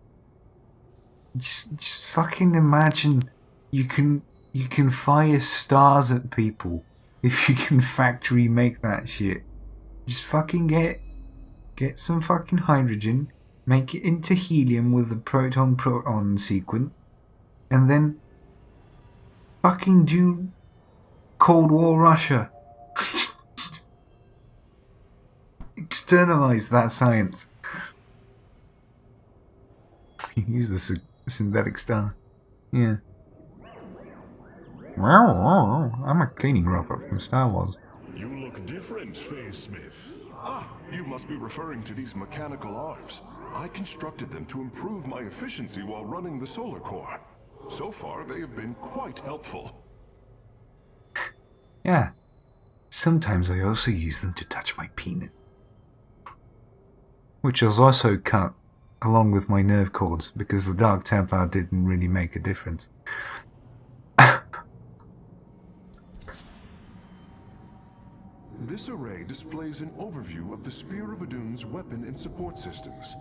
Just fucking imagine you can fire stars at people if you can factory make that shit. Just fucking get some fucking hydrogen, make it into helium with the proton-proton sequence, and then fucking do Cold War Russia. Externalize that science. Use the synthetic star. Yeah. I'm a cleaning robot from Star Wars. You look different, Phase Smith. Ah, you must be referring to these mechanical arms. I constructed them to improve my efficiency while running the solar core. So far, they have been quite helpful. Yeah. Sometimes I also use them to touch my penis. Which was also cut along with my nerve cords because the Dark Templar didn't really make a difference. This array displays an overview of the Spear of Adun's weapon and support systems.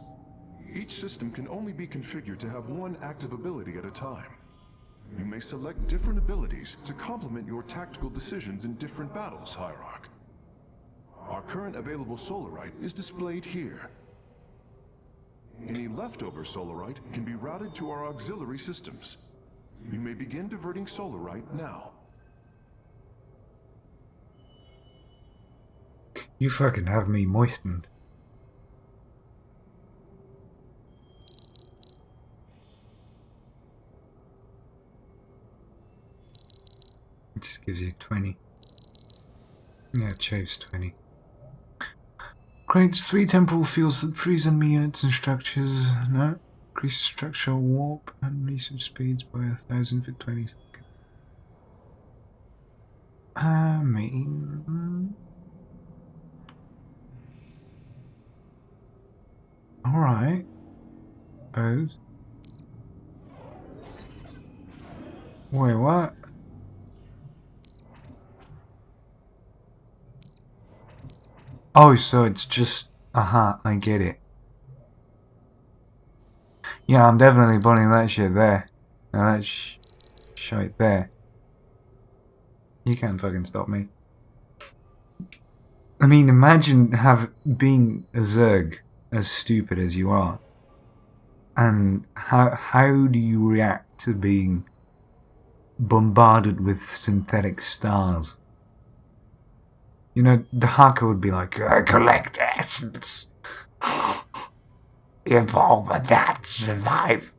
Each system can only be configured to have one active ability at a time. You may select different abilities to complement your tactical decisions in different battles, Hierarch. Our current available Solarite is displayed here. Any leftover Solarite can be routed to our auxiliary systems. You may begin diverting Solarite now. You fucking have me moistened. It just gives you 20. Yeah, it shows 20. Creates 3 temporal fields that freeze enemy units and structures. No. Increases structural warp and research speeds by 1,000 for 20 seconds. I mean... Alright. Suppose. Wait, what? Oh, so it's just... Aha, I get it. Yeah, I'm definitely putting that shit there. Now that shit there. You can't fucking stop me. I mean, imagine being a Zerg as stupid as you are. And how do you react to being bombarded with synthetic stars? You know, the hacker would be like, collect essence. Evolve, adapt, survive.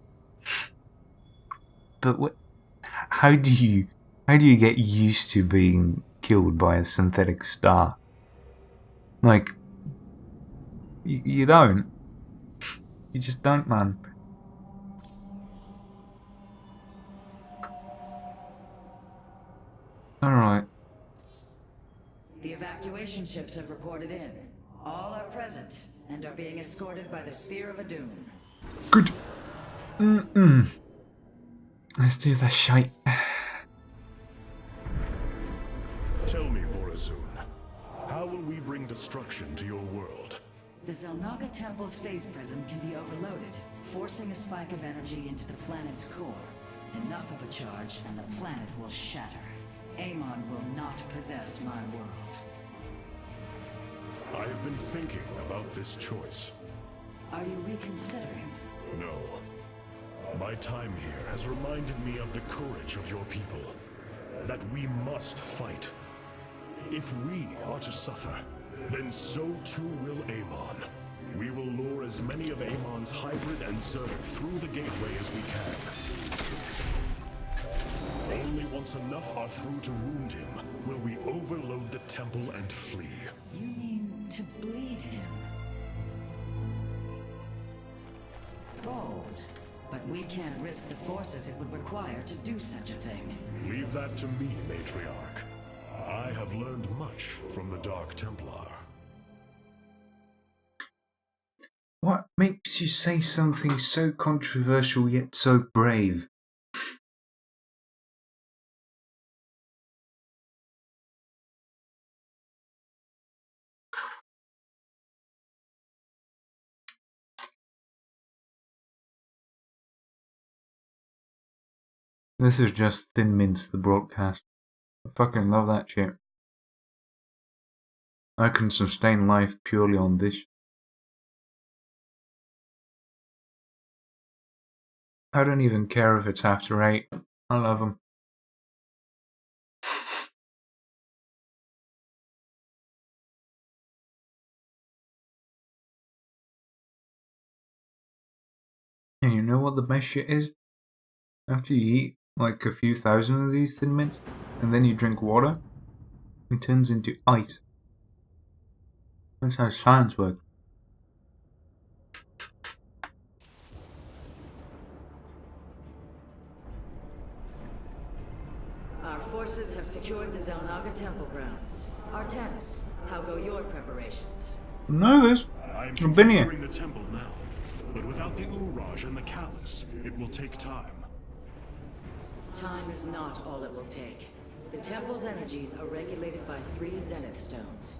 But how do you get used to being killed by a synthetic star? Like, you don't. You just don't, man. Alright. The evacuation ships have reported in. All are present and are being escorted by the Spear of Adun. Good. Let's do the shite. Tell me, Vorazun, how will we bring destruction to your world? The Zelnaga Temple's phase prism can be overloaded, forcing a spike of energy into the planet's core. Enough of a charge and the planet will shatter. Amon will not possess my world. I have been thinking about this choice. Are you reconsidering? No. My time here has reminded me of the courage of your people. That we must fight. If we are to suffer, then so too will Amon. We will lure as many of Amon's hybrid and Zerg through the gateway as we can. Only once enough are through to wound him will we overload the temple and flee. You mean to bleed him? Bold. But we can't risk the forces it would require to do such a thing. Leave that to me, Matriarch. I have learned much from the Dark Templar. What makes you say something so controversial yet so brave? This is just Thin Mints, the broadcast. I fucking love that shit. I can sustain life purely on this. I don't even care if it's after 8. I love them. And you know what the best shit is? After you eat like a few thousand of these Thin Mints, and then you drink water, it turns into ice. That's how science works. Our forces have secured the Zelnaga temple grounds. Artemis, how go your preparations? I know this. I'm I've been here. configuring the temple now, but without the Uraj and the Callus, it will take time. Time is not all it will take. The temple's energies are regulated by 3 Zenith stones.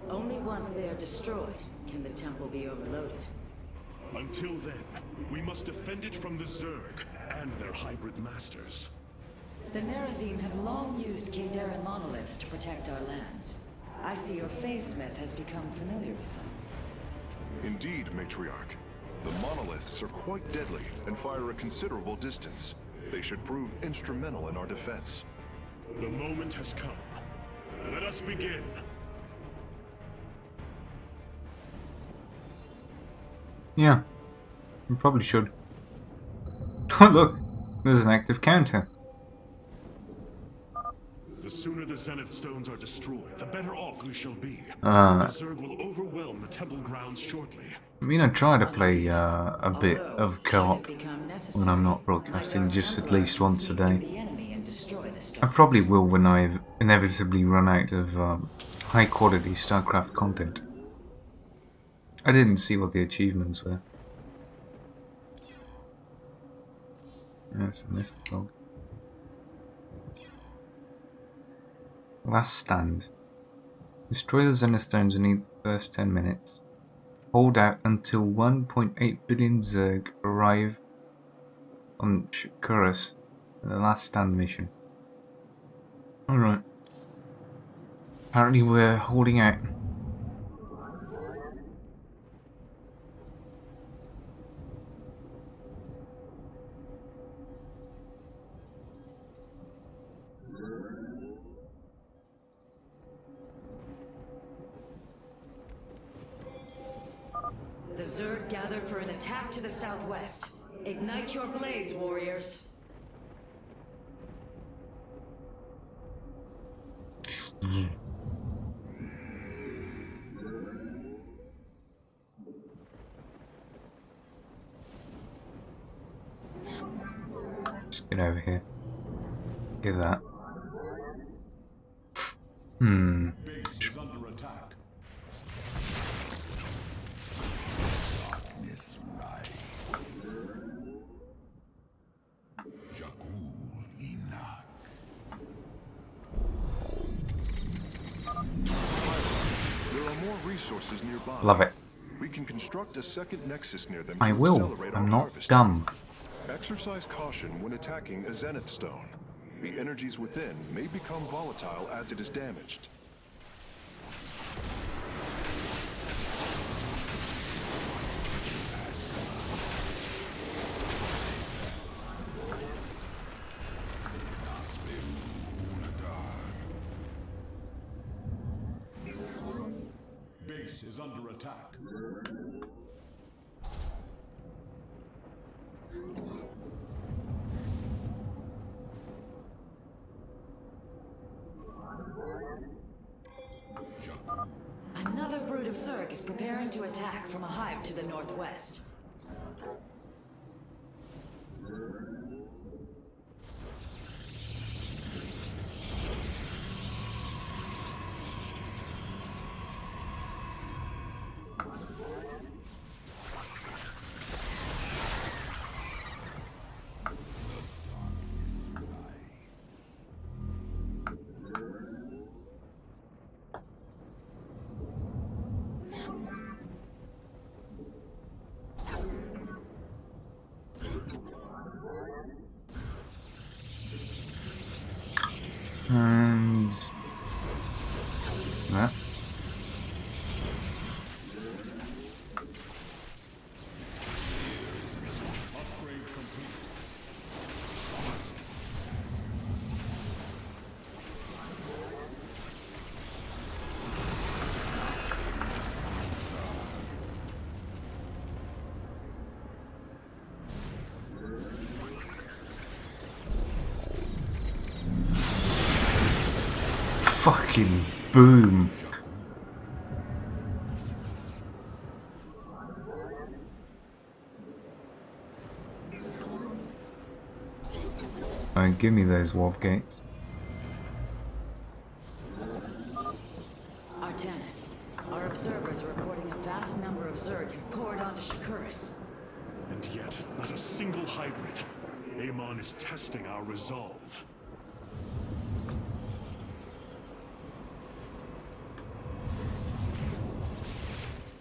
Only once they are destroyed can the temple be overloaded. Until then, we must defend it from the Zerg and their hybrid masters. The Nerazim have long used Kadaran monoliths to protect our lands. I see your phase smith has become familiar with them. Indeed, Matriarch. The monoliths are quite deadly and fire a considerable distance. They should prove instrumental in our defense. The moment has come. Let us begin. Yeah, you probably should. Oh look, there's an active counter. The sooner the Zenith stones are destroyed, the better off we shall be. The Zerg will overwhelm the temple grounds shortly. I mean, I try to play a bit of co-op when I'm not broadcasting, just at least once a day. I probably will when I inevitably run out of high quality Starcraft content. I didn't see what the achievements were. Yes, in this vlog. Last stand. Destroy the Zenith stones in the first 10 minutes. Hold out until 1.8 billion Zerg arrive on Kurus in the last stand mission. Alright. Apparently we're holding out. The Zerg gathered for an attack to the southwest. Ignite your blades, warriors. Just get over here. Get that. Base is under attack. Darkness rise. Jakul Inak. There are more resources nearby. Love it. We can construct a second nexus near them I to will. accelerate our I'm not harvest. dumb. Exercise caution when attacking a Zenith stone. The energies within may become volatile as it is damaged. Base is under attack. Another brood of Zerg is preparing to attack from a hive to the northwest. And that. fucking boom. Alright, give me those warp gates. Artanis, our observers are reporting a vast number of Zerg have poured onto Shakuris. And yet, not a single hybrid. Amon is testing our resolve.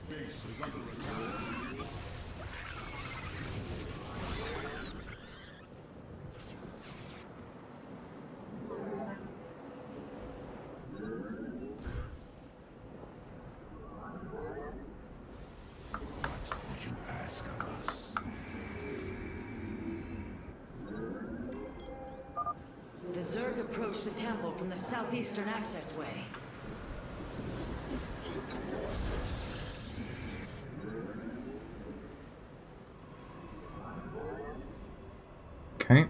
Base is under attack. The Zerg approached the temple from the southeastern accessway. Okay.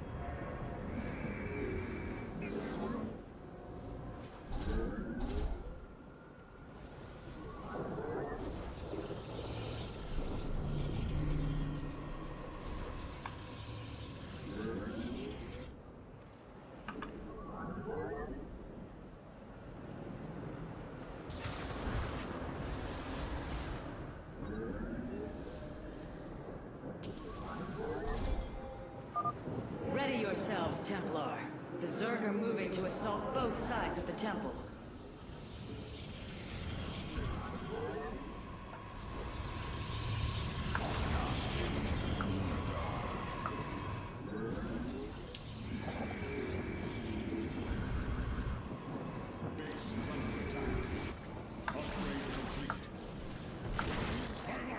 Ready yourselves, Templar. The Zerg are moving to assault both sides of the temple.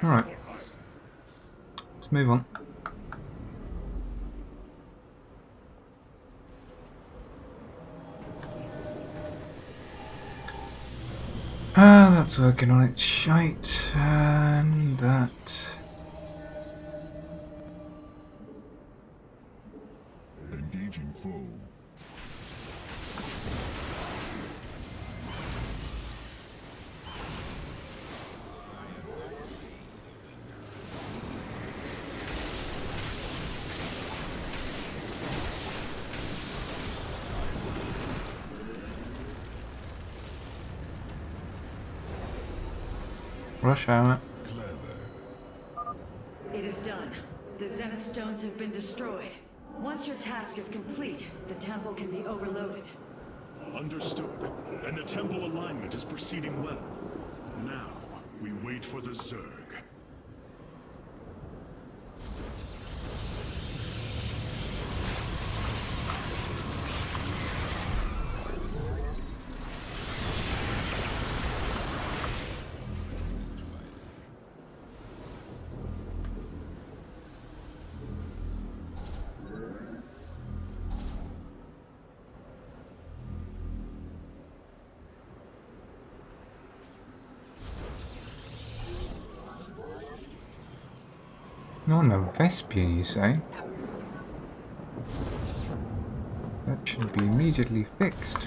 Alright. Let's move on. That's working on its shite, and that. Engaging foe. Rush hour. It is done. The Zenith Stones have been destroyed. Once your task is complete, the temple can be overloaded. Understood. And the temple alignment is proceeding well. Now, we wait for the Zerg. No, no, Vespian, you say? That should be immediately fixed.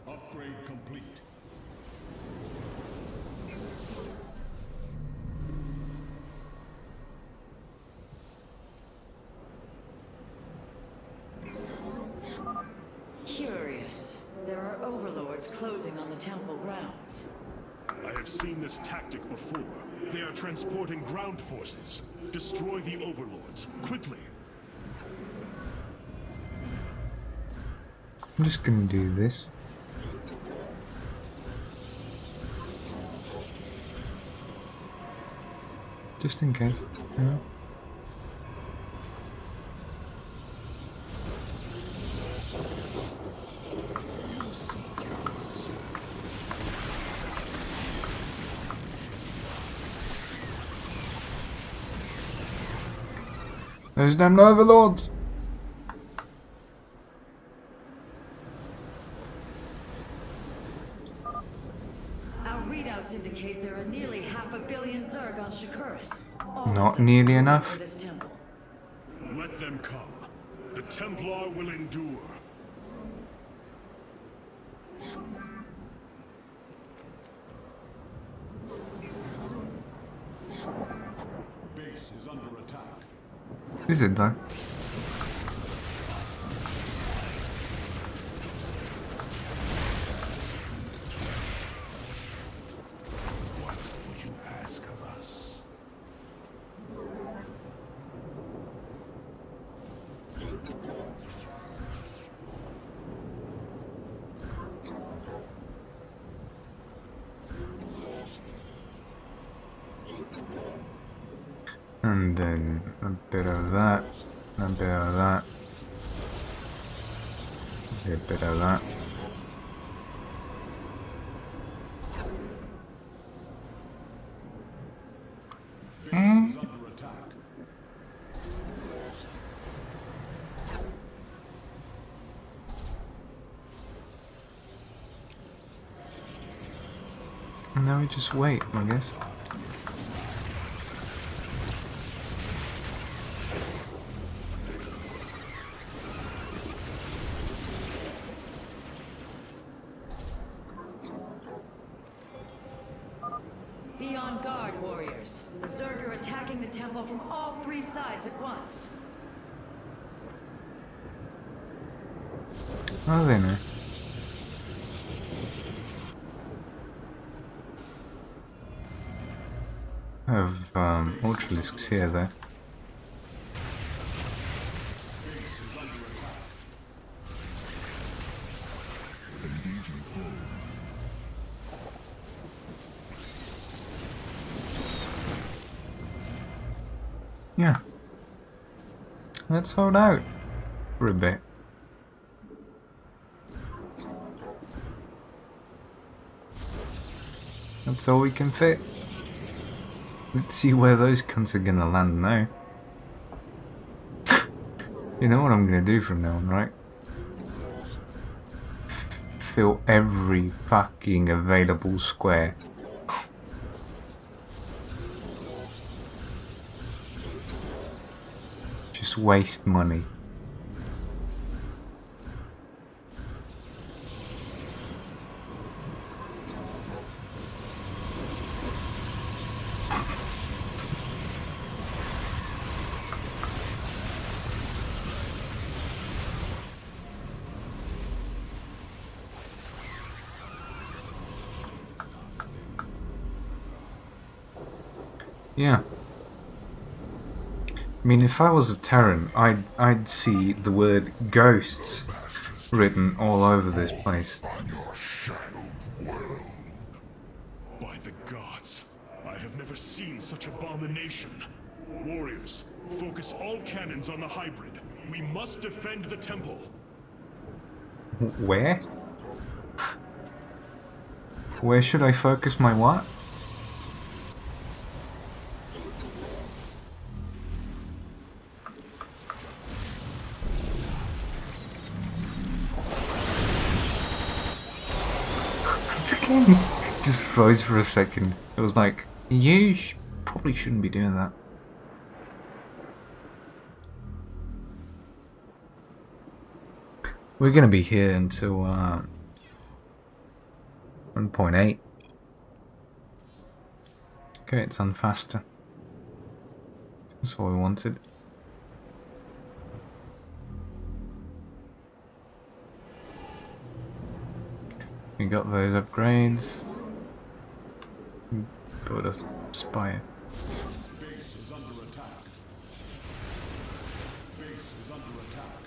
Upgrade complete. Curious. There are overlords closing on the temple grounds. I have seen this tactic before. They are transporting ground forces. Destroy the overlords, quickly. I'm just gonna do this. Just in case. Yeah. Those damn overlords! readouts indicate there are nearly 500 million Zerg on Shakuras. Not nearly enough. For this temple. Let them come. The Templar will endure. Base is under attack. Is it though? What would you ask of us? And then a bit of that, a bit of that, a bit of that. Base is under attack. And now we just wait, I guess. Be on guard, warriors. The Zerg are attacking the temple from all 3 sides at once. Oh, they know. I have Ultralisks here though. Yeah. Let's hold out for a bit. That's all we can fit. Let's see where those cunts are gonna land now. You know what I'm gonna do from now on, right? Fill every fucking available square. Just waste money. Yeah. I mean, if I was a Terran, I'd see the word ghosts written all over this place. On your shadowed world. By the gods, I have never seen such abomination. Warriors, focus all cannons on the hybrid. We must defend the temple. Where? Where should I focus my what? Just froze for a second. It was like, you probably shouldn't be doing that. We're gonna be here until 1.8. Okay, it's on faster. That's what we wanted. We got those upgrades. Build a spire. Base is under attack. Base is under attack.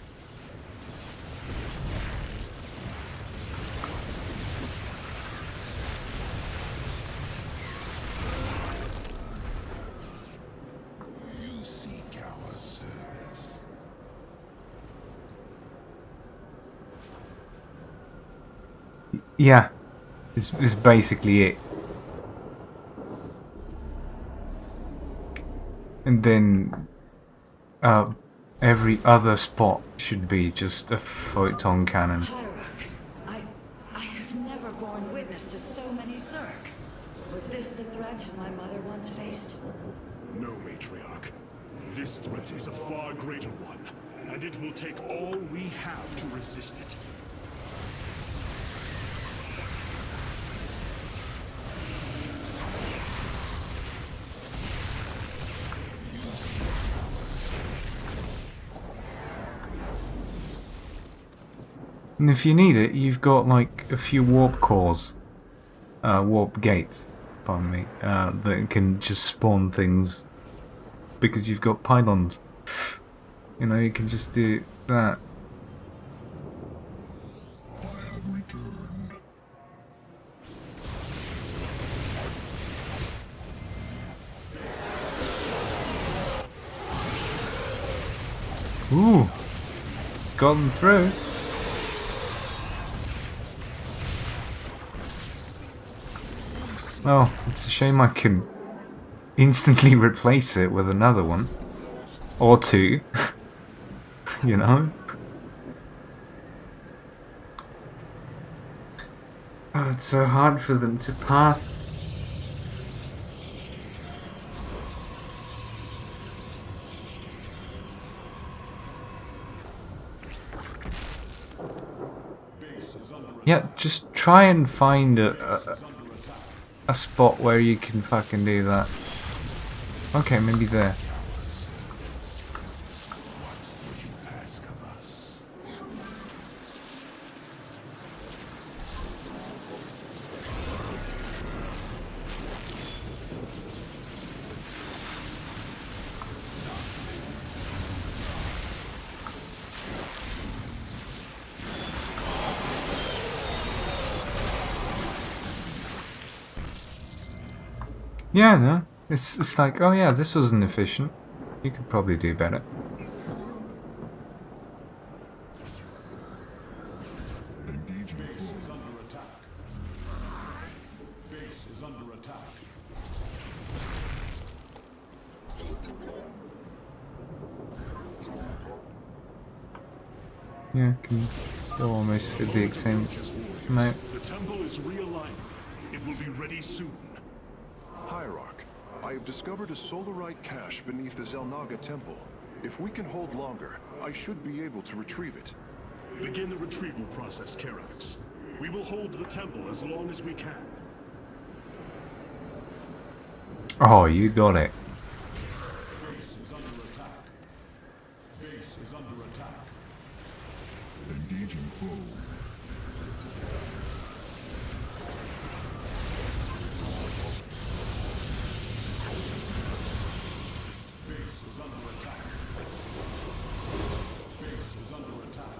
You seek our service. Yeah, this is basically it. And then every other spot should be just a photon cannon. Hierarch, I have never borne witness to so many Zerg. Was this the threat my mother once faced? No, Matriarch. This threat is a far greater one, and it will take all we have to resist it. And if you need it, you've got like a few warp cores, warp gates, pardon me, that can just spawn things because you've got pylons. You know, you can just do that. I have returned. Ooh, got them through. Oh, it's a shame I can instantly replace it with another one. Or two. You know? Oh, it's so hard for them to pass. Yeah, just try and find a spot where you can fucking do that. Okay, maybe there. Yeah, no. It's like, oh yeah, this wasn't efficient. You could probably do better. Base is under attack. Base is under attack. Yeah, can still almost do the same. No. The temple is realigning. It will be ready soon. Hierarch, I have discovered a solarite cache beneath the Zelnaga temple. If we can hold longer, I should be able to retrieve it. Begin the retrieval process, Karax. We will hold the temple as long as we can. Oh, you got it. Base is under attack. Base is under attack. Engaging foe. Base is under attack. Base is under attack.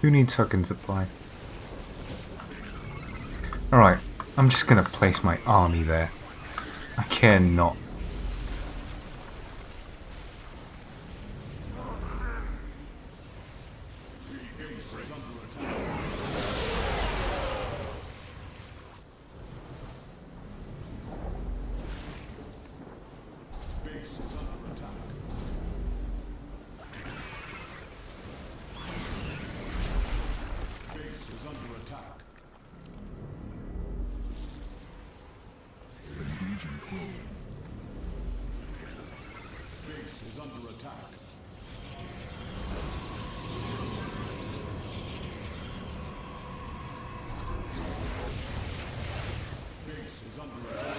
Who needs fucking supply? Alright, I'm just gonna place my army there. I care not. Base is under attack. Base is under attack. Engaging foe. Base is under attack. Base is under attack.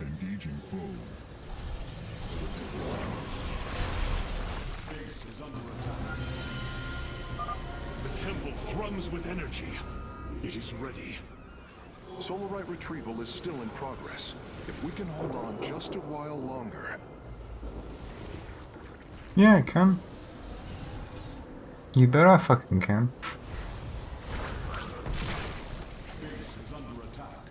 Engaging foe. Base is under attack. The temple thrums with energy. It is ready. Solarite retrieval is still in progress. If we can hold on just a while longer. Yeah, I can. You better fucking can. Base is under attack.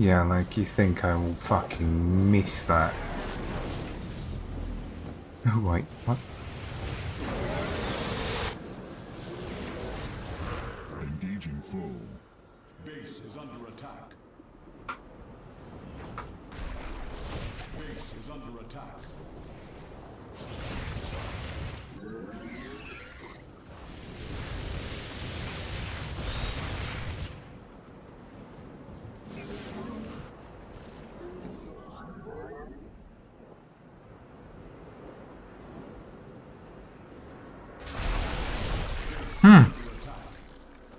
Yeah, like you think I will fucking miss that. Oh wait, what? Engaging foe. Base is under attack. Base is under attack.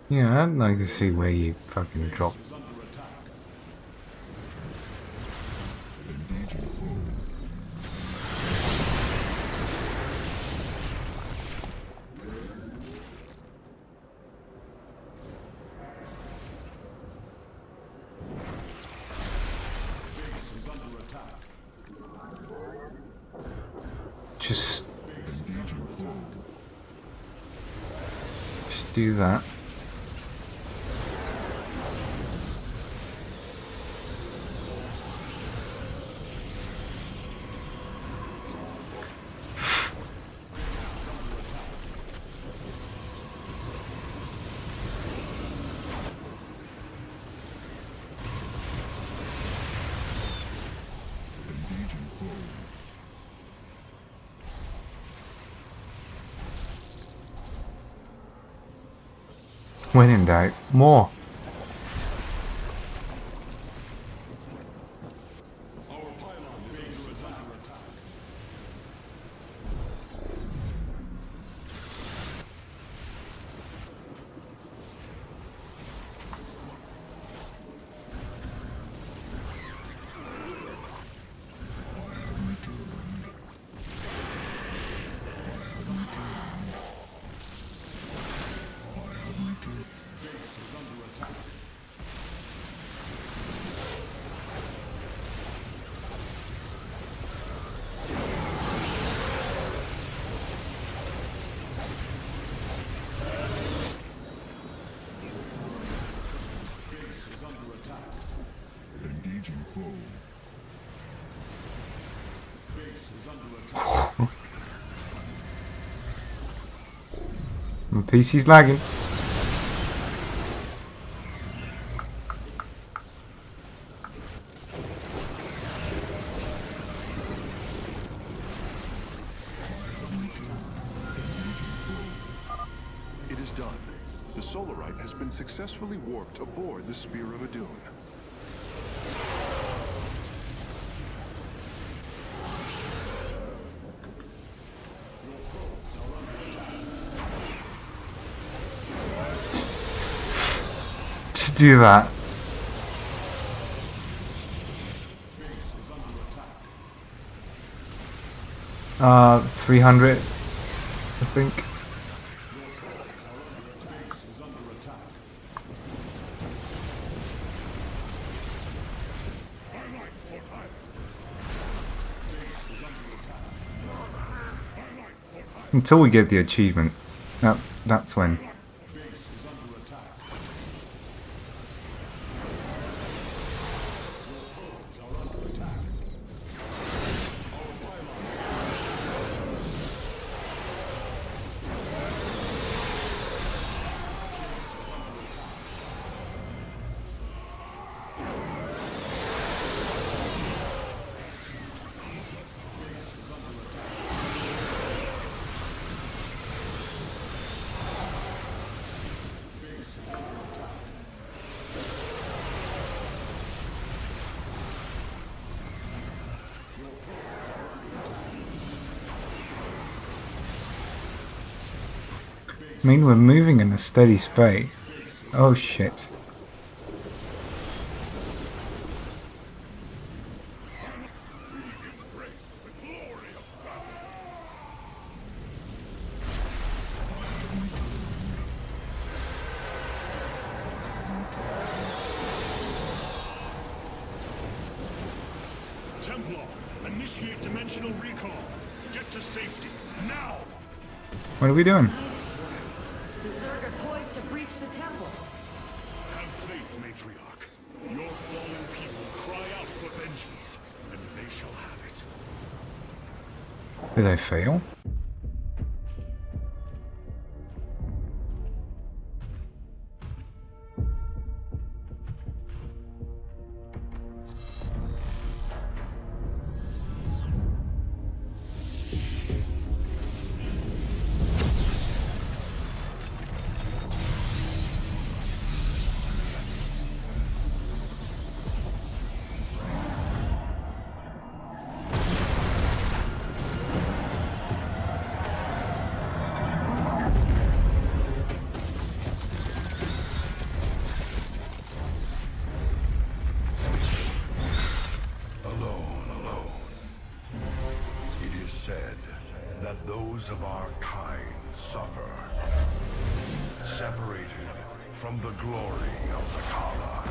Yeah, I'd like to see where you fucking drop. Engaging foe. Base is under attack. Just Engaging foe. do that. Engaging foe. When in doubt, more. Our pylon is under attack. Base is under attack. Base is under attack. Engaging foe. Base is under attack. My PC's lagging. It is done. The Solarite has been successfully warped aboard the Spear of Adun. Just do that. Base is under attack. 300, I think. Base is under attack. Base is under attack. Until we get the achievement. That's when. Base is under attack. Your foes are under attack. Our pylon is I mean, we're moving in a steady spate. Oh shit. Templar, initiate dimensional recall. Get to safety, now! What are we doing? The Zerg are poised to breach the temple. Have faith, Matriarch. Your fallen people cry out for vengeance, and they shall have it. Did I fail? Those of our kind suffer, separated from the glory of the Kala.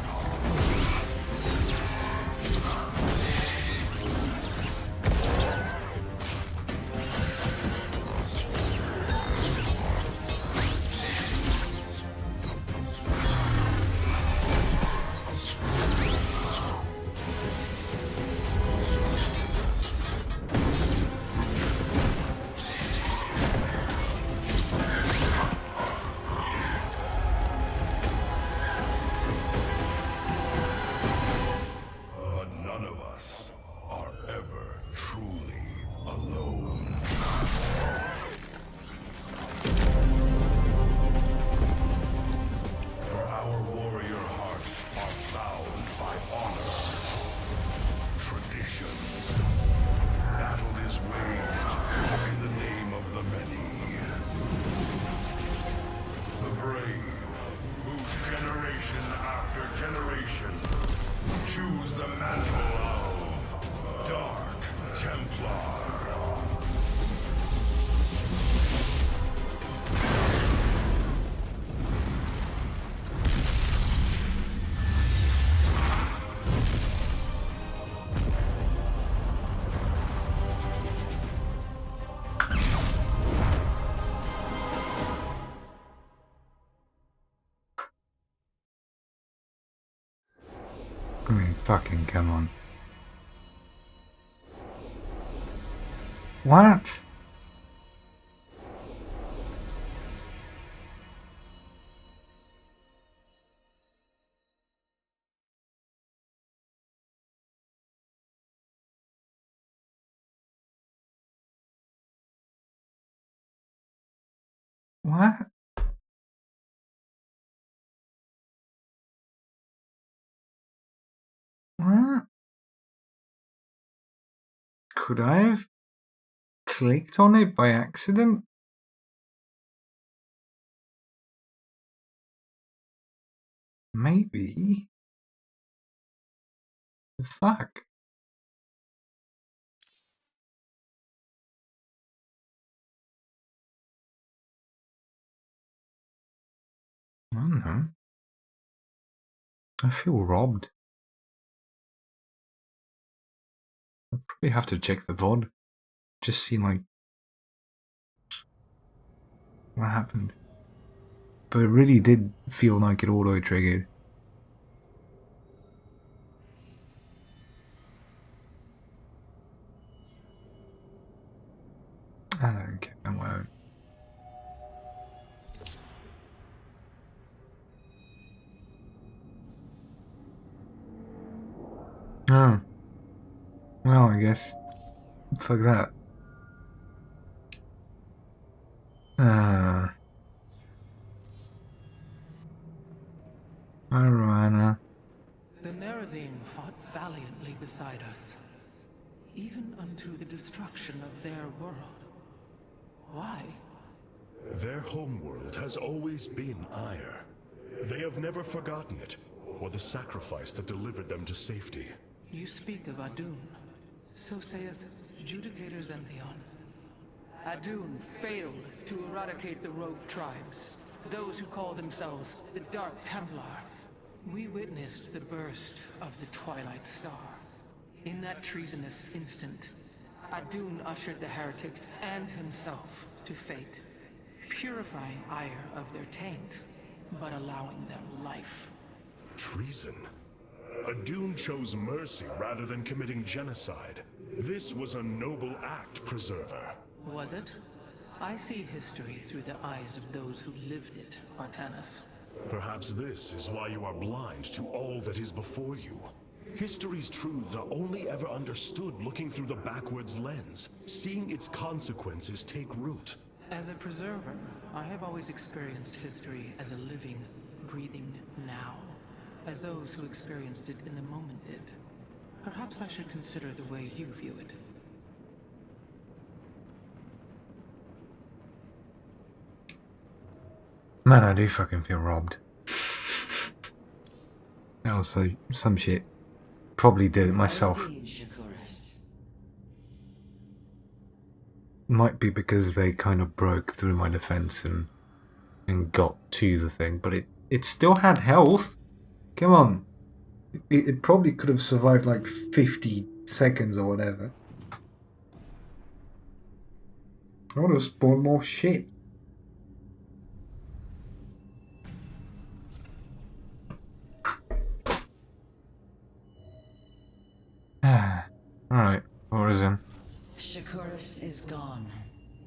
I mean, fucking come on. What? What? What? Could I have clicked on it by accident? Maybe. The fuck? I don't know. I feel robbed. I'll probably have to check the VOD. Just see, like, what happened. But it really did feel like it auto-triggered. I don't care, I won't. Oh. Well, I guess. Fuck that. Arana. The Nerazine fought valiantly beside us, even unto the destruction of their world. Why? Their homeworld has always been Ire. They have never forgotten it, or the sacrifice that delivered them to safety. You speak of Adun. So saith Judicator Zentheon. Adun failed to eradicate the rogue tribes, those who call themselves the Dark Templar. We witnessed the burst of the Twilight Star. In that treasonous instant, Adun ushered the heretics and himself to fate, purifying Ire of their taint, but allowing them life. Treason? A Dune chose mercy rather than committing genocide. This was a noble act, Preserver. Was it? I see history through the eyes of those who lived it, Artanis. Perhaps this is why you are blind to all that is before you. History's truths are only ever understood looking through the backwards lens, seeing its consequences take root. As a preserver, I have always experienced history as a living, breathing now, as those who experienced it in the moment did. Perhaps I should consider the way you view it. Man, I do fucking feel robbed. That was some shit. Probably did it myself. Might be because they kind of broke through my defense and got to the thing, but it still had health. Come on. It probably could have survived like 50 seconds or whatever. I would have spawned more shit. Alright, Horizon. Shakuris is gone.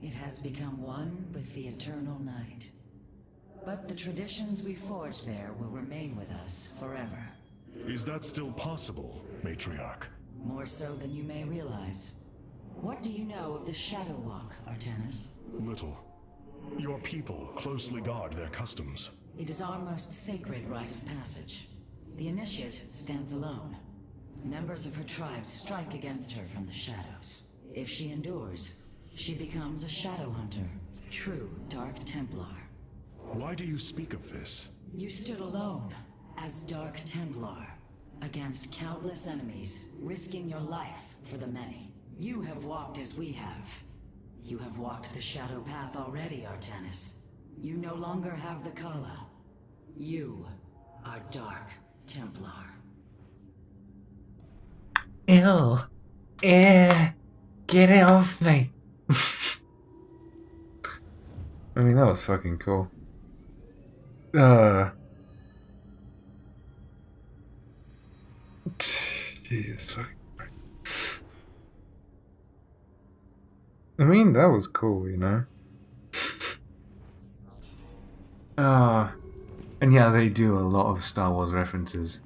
It has become one with the eternal night. But the traditions we forged there will remain with us forever. Is that still possible, Matriarch? More so than you may realize. What do you know of the Shadow Walk, Artanis? Little. Your people closely guard their customs. It is our most sacred rite of passage. The Initiate stands alone. Members of her tribe strike against her from the shadows. If she endures, she becomes a Shadow Hunter, true Dark Templar. Why do you speak of this? You stood alone, as Dark Templar, against countless enemies, risking your life for the many. You have walked as we have. You have walked the Shadow Path already, Artanis. You no longer have the Kala. You are Dark Templar. Ew. Get it off me. I mean, that was fucking cool. Jesus fucking Christ. I mean, that was cool, you know? And yeah, they do a lot of Star Wars references.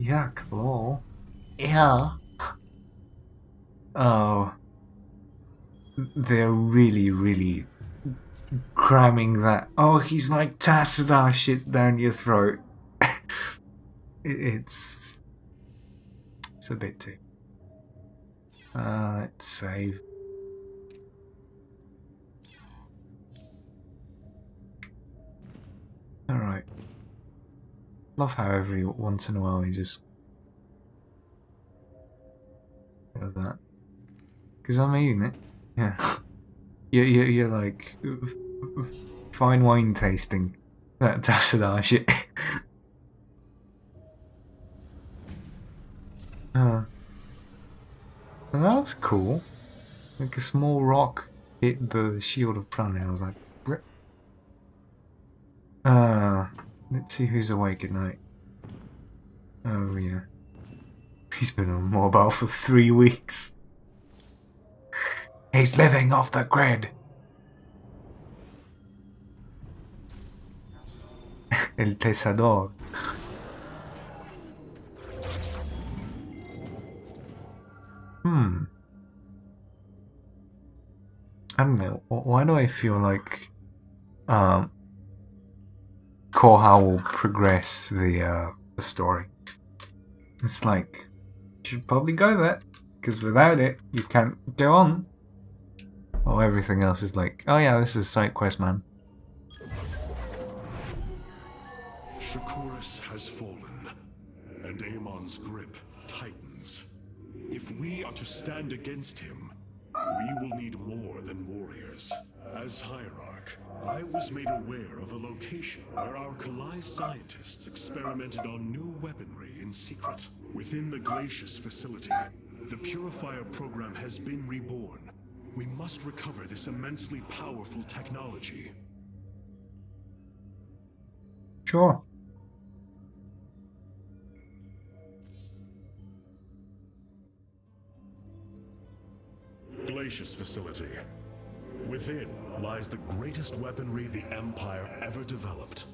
Yeah, cool. Yeah. Oh. They're really cramming that. Oh, he's like Tassadar shit down your throat. It's a bit too. Let's save. Alright. Love how every once in a while you just do that. Because I'm eating it. Yeah. You're like fine wine tasting that Tassadar shit. And that was cool. Like a small rock hit the shield of Prana. I was like, rip. Let's see who's awake at night. Oh yeah. He's been on mobile for 3 weeks. He's living off the grid. El Tesador. I don't know. Why do I feel like Korha will progress the story? It's like you should probably go there, because without it, you can't go on. Or everything else is like, oh yeah, this is side quest, man. Shakuris has fallen, and Amon's grip tightens. If we are to stand against him, we will need more than warriors. As Hierarch, I was made aware of a location where our Kalai scientists experimented on new weaponry in secret. Within the Glacius facility, the Purifier program has been reborn. We must recover this immensely powerful technology. Sure. Glacius facility. Within lies the greatest weaponry the Empire ever developed.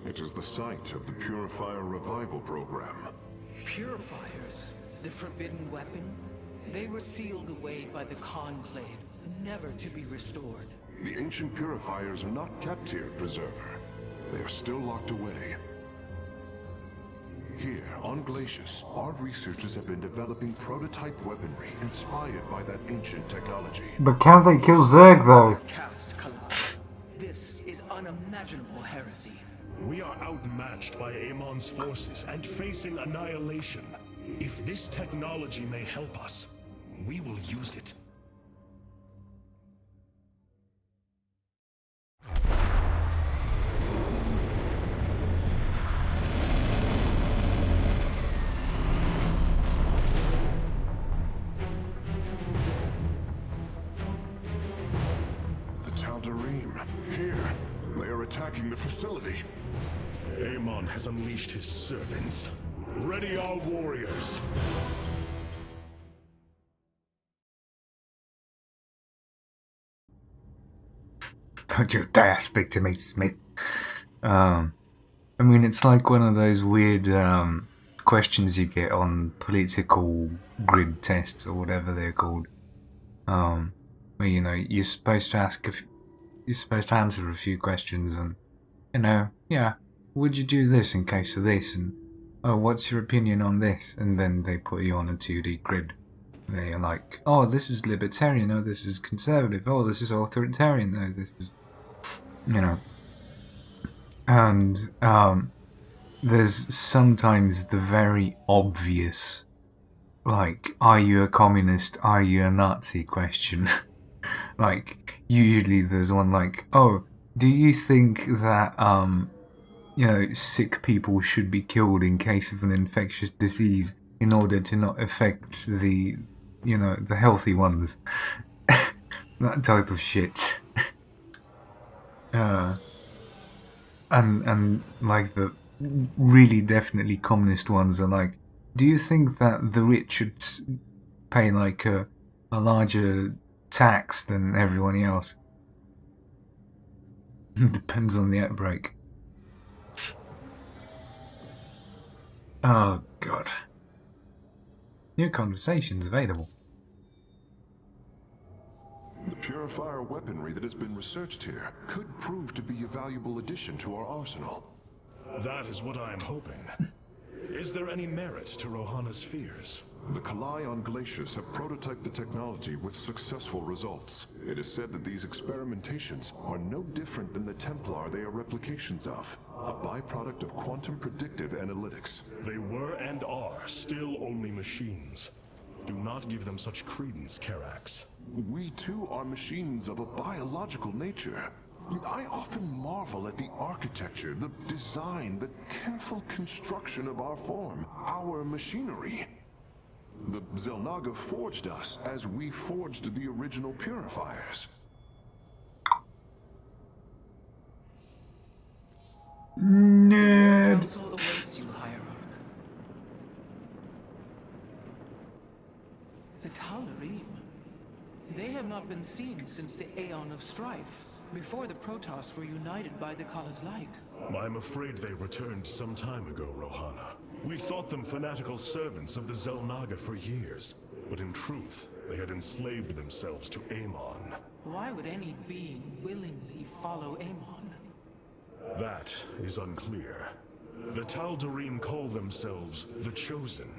It is the site of the Purifier Revival Program. Purifiers? The forbidden weapon? They were sealed away by the Conclave, never to be restored. The ancient Purifiers are not kept here, Preserver. They are still locked away. Here, on Glacius, our researchers have been developing prototype weaponry inspired by that ancient technology. But can't they kill Zerg, though? Cast collapse. This is unimaginable heresy. We are outmatched by Amon's forces and facing annihilation. If this technology may help us, we will use it. The Tal'Darim, here. They are attacking the facility. Amon has unleashed his servants. Ready our warriors. Don't you dare speak to me, Smith. I mean, it's like one of those weird questions you get on political grid tests or whatever they're called. Where, you know, you're supposed to answer a few questions and, you know, yeah, would you do this in case of this? And, oh, what's your opinion on this? And then they put you on a 2D grid. They're like, oh, this is libertarian, oh, this is conservative, oh, this is authoritarian, oh, this is, you know. And there's sometimes the very obvious, like, are you a communist, are you a Nazi question. Like, usually there's one like, oh, do you think that, you know, sick people should be killed in case of an infectious disease in order to not affect the, you know, the healthy ones? That type of shit. And like the really definitely communist ones are like, do you think that the rich should pay like a larger tax than everyone else? Depends on the outbreak. Oh god. New conversations available. The Purifier weaponry that has been researched here could prove to be a valuable addition to our arsenal. That is what I am hoping. Is there any merit to Rohana's fears? The Kalai on Glacius have prototyped the technology with successful results. It is said that these experimentations are no different than the Templar they are replications of, a byproduct of quantum predictive analytics. They were and are still only machines. Do not give them such credence, Karax. We too are machines of a biological nature. I often marvel at the architecture, the design, the careful construction of our form, our machinery. The Xel'Naga forged us as we forged the original purifiers. Nerd. Council awaits you, Hierarch. The Tal'Darim. They have not been seen since the Aeon of Strife, before the Protoss were united by the Kala's light. I'm afraid they returned some time ago, Rohana. We thought them fanatical servants of the Xel'Naga for years, but in truth, they had enslaved themselves to Amon. Why would any being willingly follow Amon? That is unclear. The Tal'Darim call themselves the Chosen.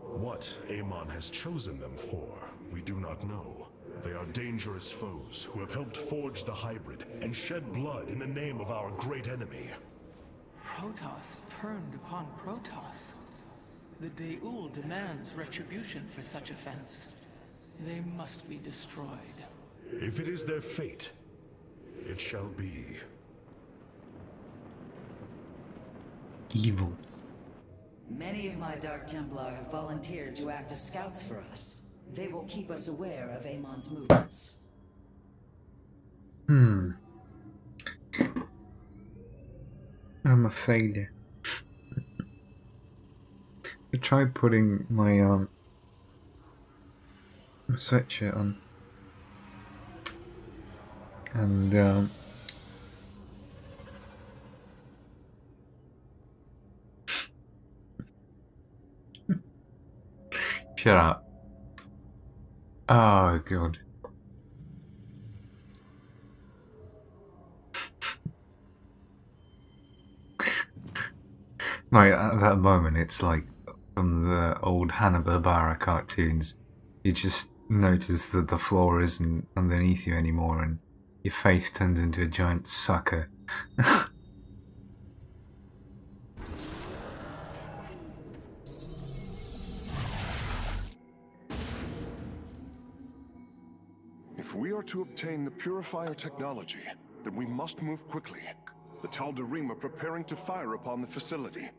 What Amon has chosen them for, we do not know. They are dangerous foes who have helped forge the hybrid and shed blood in the name of our great enemy. Protoss turned upon Protoss. The De'ul demands retribution for such offense. They must be destroyed. If it is their fate, it shall be. Evil. Many of my Dark Templar have volunteered to act as scouts for us. They will keep us aware of Amon's movements. I'm a failure. I tried putting my sweatshirt on, and shut up. Oh god. Like at that moment, it's like from the old Hanna-Barbera cartoons. You just notice that the floor isn't underneath you anymore, and your face turns into a giant sucker. If we are to obtain the purifier technology, then we must move quickly. The Tal'Darim are preparing to fire upon the facility.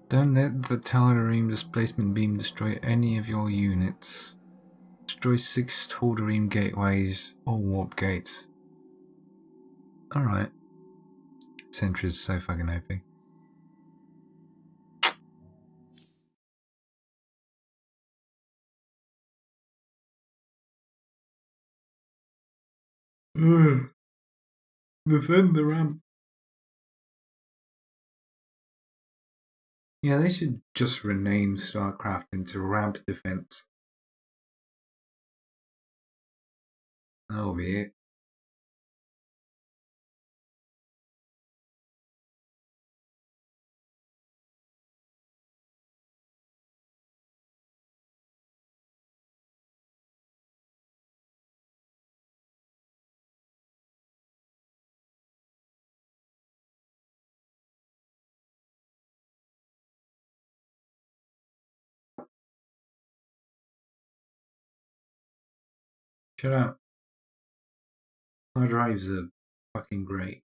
Don't let the Tal'Darim displacement beam destroy any of your units. Destroy 6 Tal'Darim gateways or warp gates. Alright. Sentry's so fucking OP. Defend the ramp. Yeah, they should just rename Starcraft into Ramp Defense. That'll be it. Shut up. My drives are fucking great.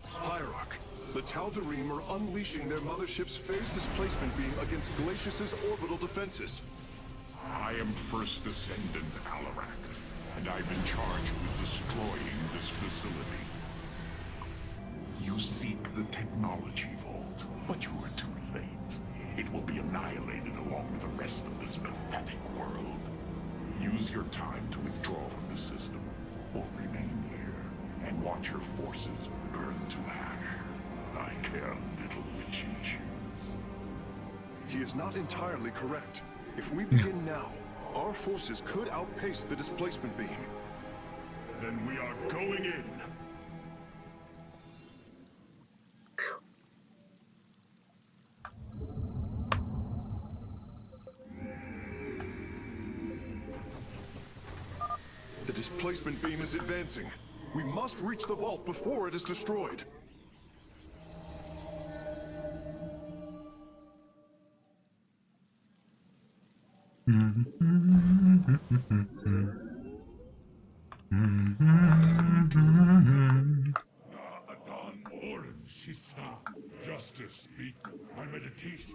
Hierarch, the Tal'Darim are unleashing their mothership's phase displacement beam against Glacius's orbital defenses. I am First Descendant Alarak, and I'm in charge with destroying this facility. You seek the technology vault, but you are too late. It will be annihilated along with the rest of this pathetic world. Use your time to withdraw from the system, or remain here and watch your forces burn to ash. I care little which you choose. He is not entirely correct. If we begin now, our forces could outpace the displacement beam. Then we are going in. The displacement beam is advancing. We must reach the vault before it is destroyed. Adon Oren Shisa. Justice speak my meditation.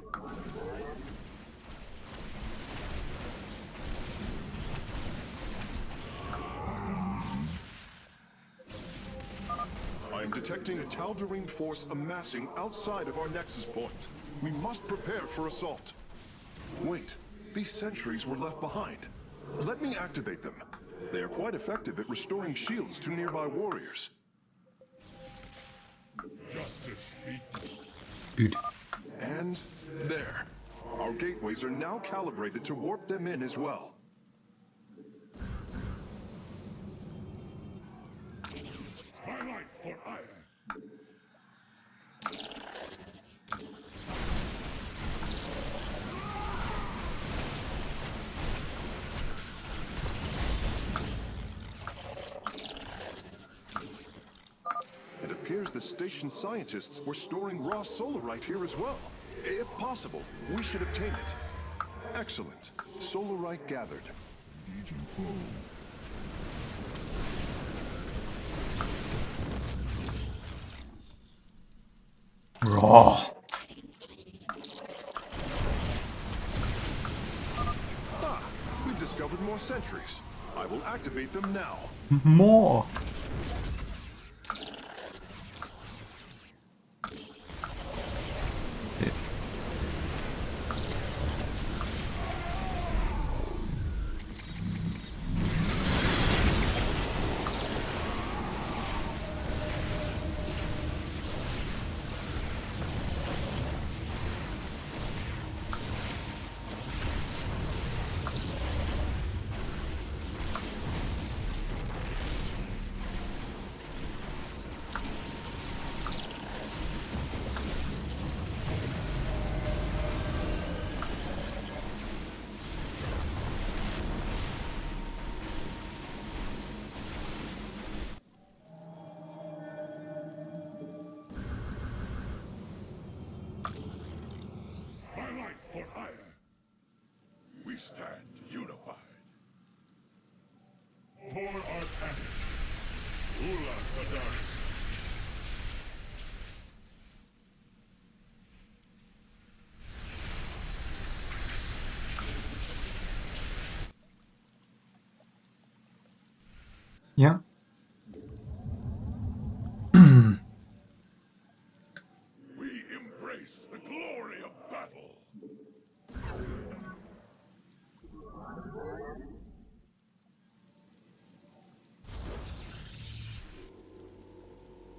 I am detecting a Tal'Darim force amassing outside of our nexus point. We must prepare for assault. Wait, these sentries were left behind. Let me activate them. They are quite effective at restoring shields to nearby warriors. Justice speak. Good. And there. Our gateways are now calibrated to warp them in as well. Highlight for ire. It appears the station scientists were storing raw solarite here as well. If possible, we should obtain it. Excellent. Solarite gathered. Legion full. Raw. discovered more sentries. I will activate them now. More. We stand unified. For Artv. Ula Sadari. Yeah. We embrace the glory of battle.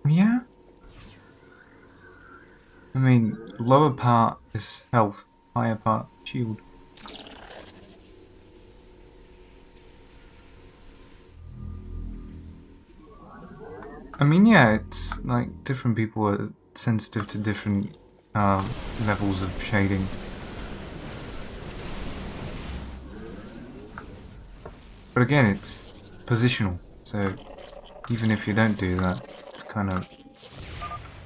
Yeah. I mean, lower part is health, higher part shield. I mean, yeah, it's like different people are sensitive to different levels of shading. But again, it's positional, so even if you don't do that, it's kind of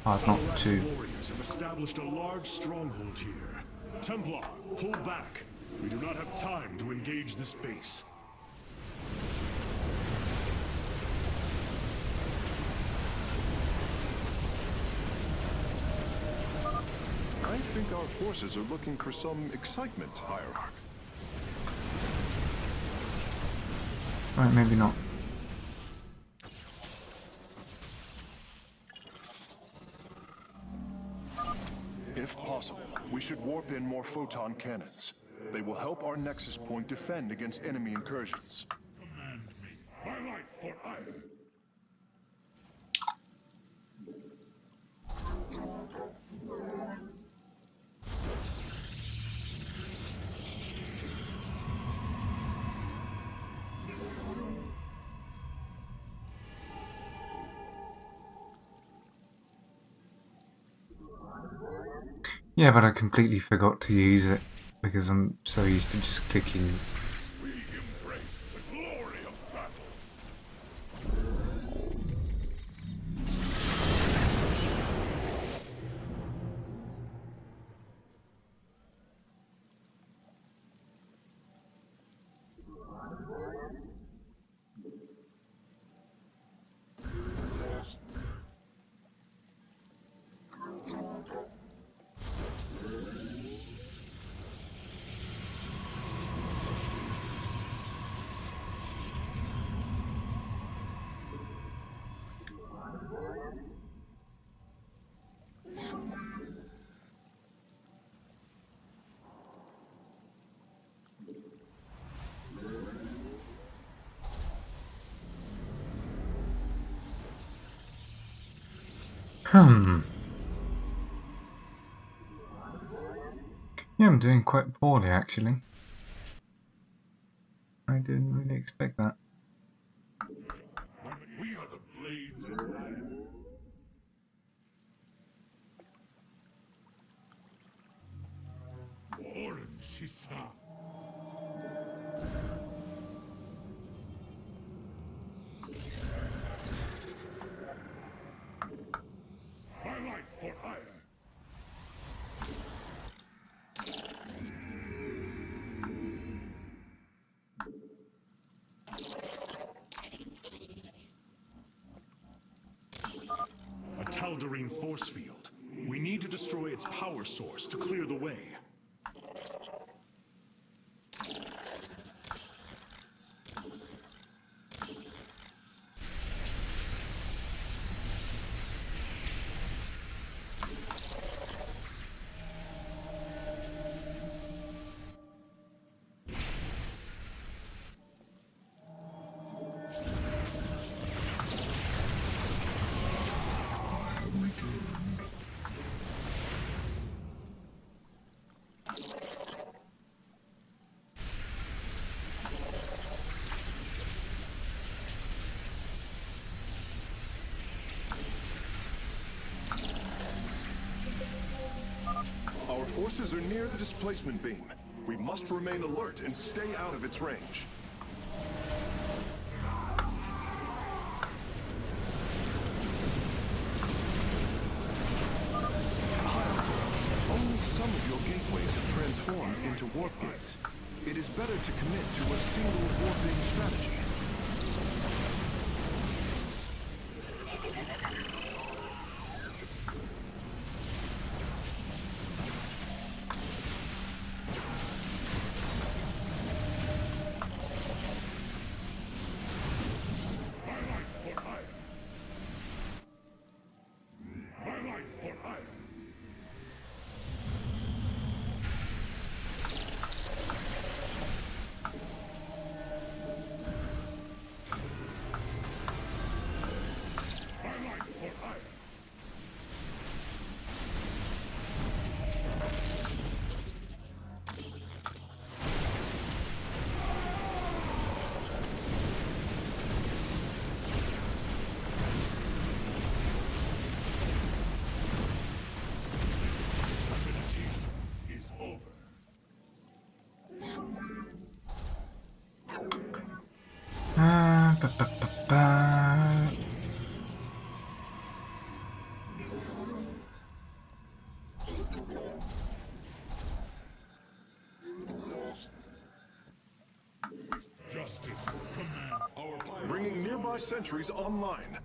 hard not Alarak's to. warriors have established a large stronghold here. Templar, pull back. We do not have time to engage this base. I think our forces are looking for some excitement, Hierarch. Right, maybe not. If possible, we should warp in more photon cannons. They will help our nexus point defend against enemy incursions. Command me. My life for Ire. Yeah, but I completely forgot to use it because I'm so used to just clicking. We embrace the glory of battle. Yeah, I'm doing quite poorly actually. I didn't really expect that. We are the blades of Ire. Orange Shisa. My life for Ire. A Tal'Darim force field. We need to destroy its power source to clear the way. forces are near the displacement beam. We must remain alert and stay out of its range. Only some of your gateways have transformed into warp gates. It is better to commit to a single warping strategy. Bringing nearby sentries online.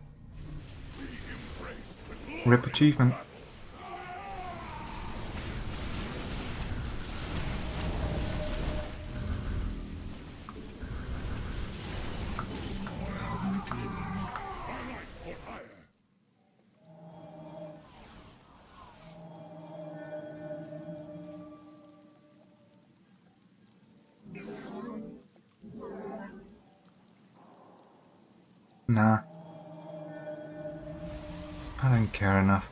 Rip achievement. Nah. I don't care enough.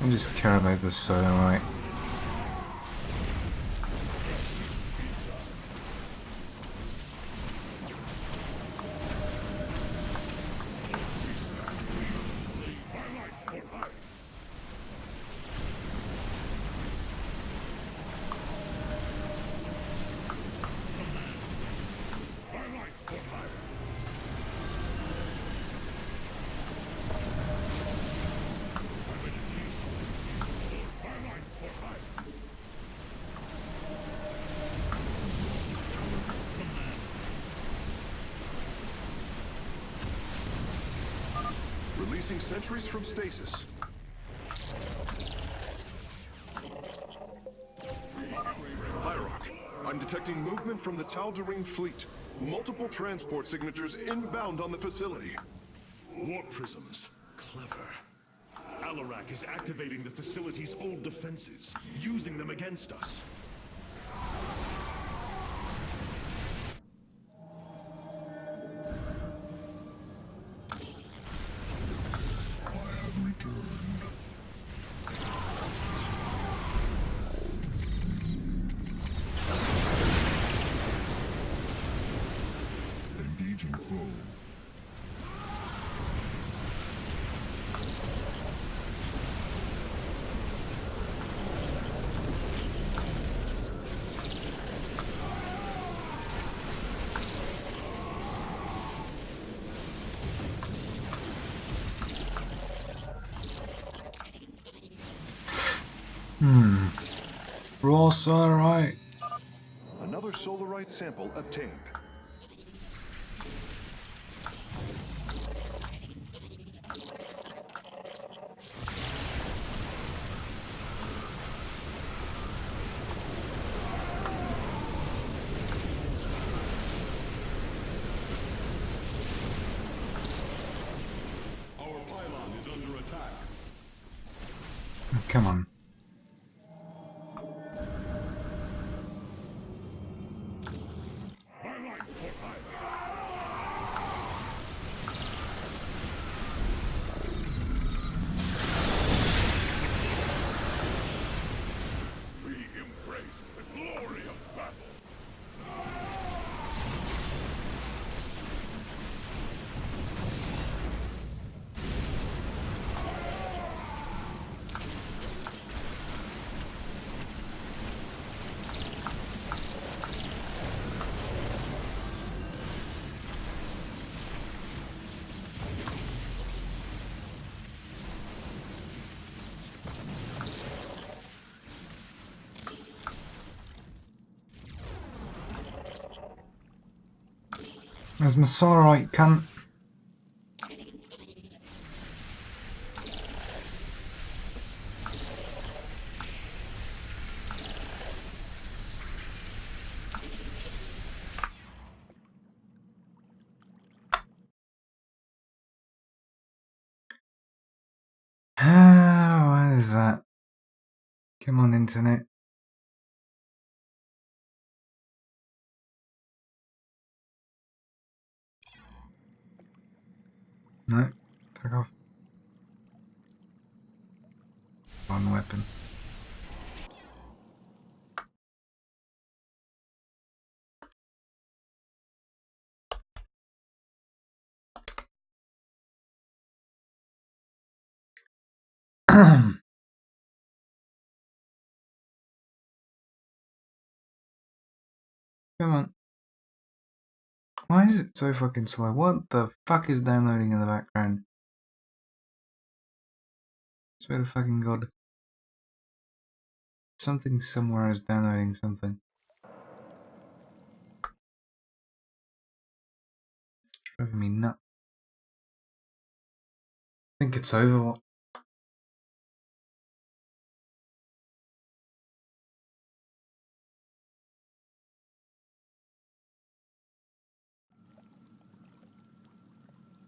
I just care about the solo, right? Releasing sentries from stasis. Hierarch, I'm detecting movement from the Tal'Darim fleet. Multiple transport signatures inbound on the facility. Warp prisms. Clever. Alarak is activating the facility's old defenses, using them against us. Raw solarite. Another solarite sample obtained. Our pylon is under attack. Come on. There's my Solarite cunt. Ah, what is that? Come on, internet. No, fuck off. One weapon. Come on. Why is it so fucking slow? What the fuck is downloading in the background? Swear to fucking god. Something somewhere is downloading something. Driving me nuts. I think it's over.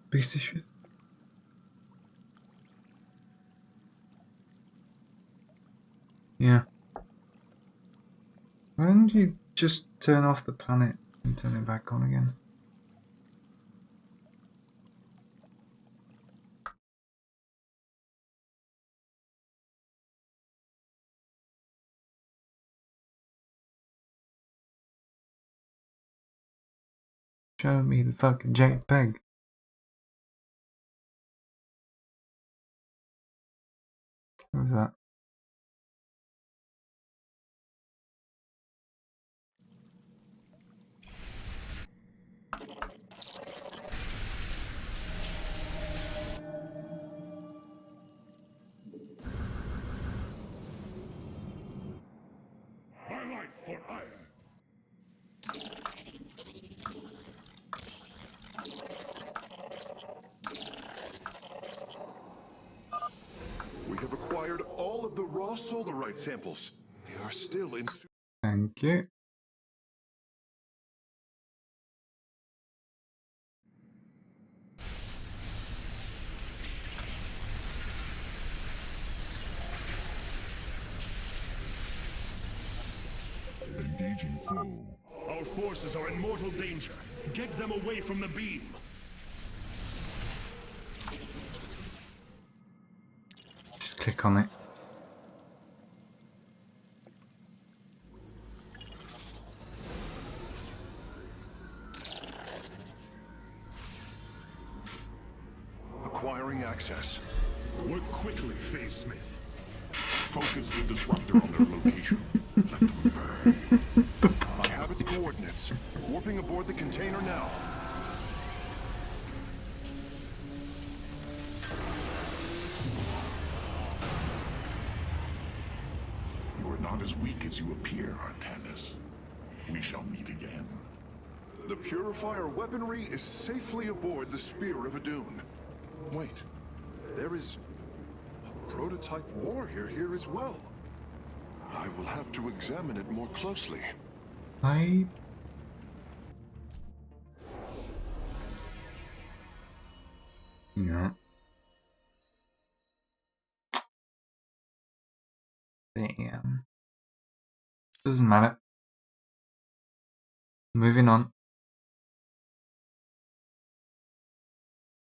Piece of shit. Yeah. Why don't you just turn off the planet and turn it back on again? Show me the fucking JPEG. What was that? My life for ire. We have acquired all of the raw solarite samples. They are still in... Thank you. Engaging foe. Our forces are in mortal danger. Get them away from the beam. Just click on it. Acquiring access. Work quickly, Phase Smith. Focus the disruptor on their location. Let them burn. I have its coordinates. Warping aboard the container now. You are not as weak as you appear, Artanis. We shall meet again. The purifier weaponry is safely aboard the Spear of Adun. Wait, there is a prototype warrior here as well. I will have to examine it more closely. No. Damn. Doesn't matter. Moving on.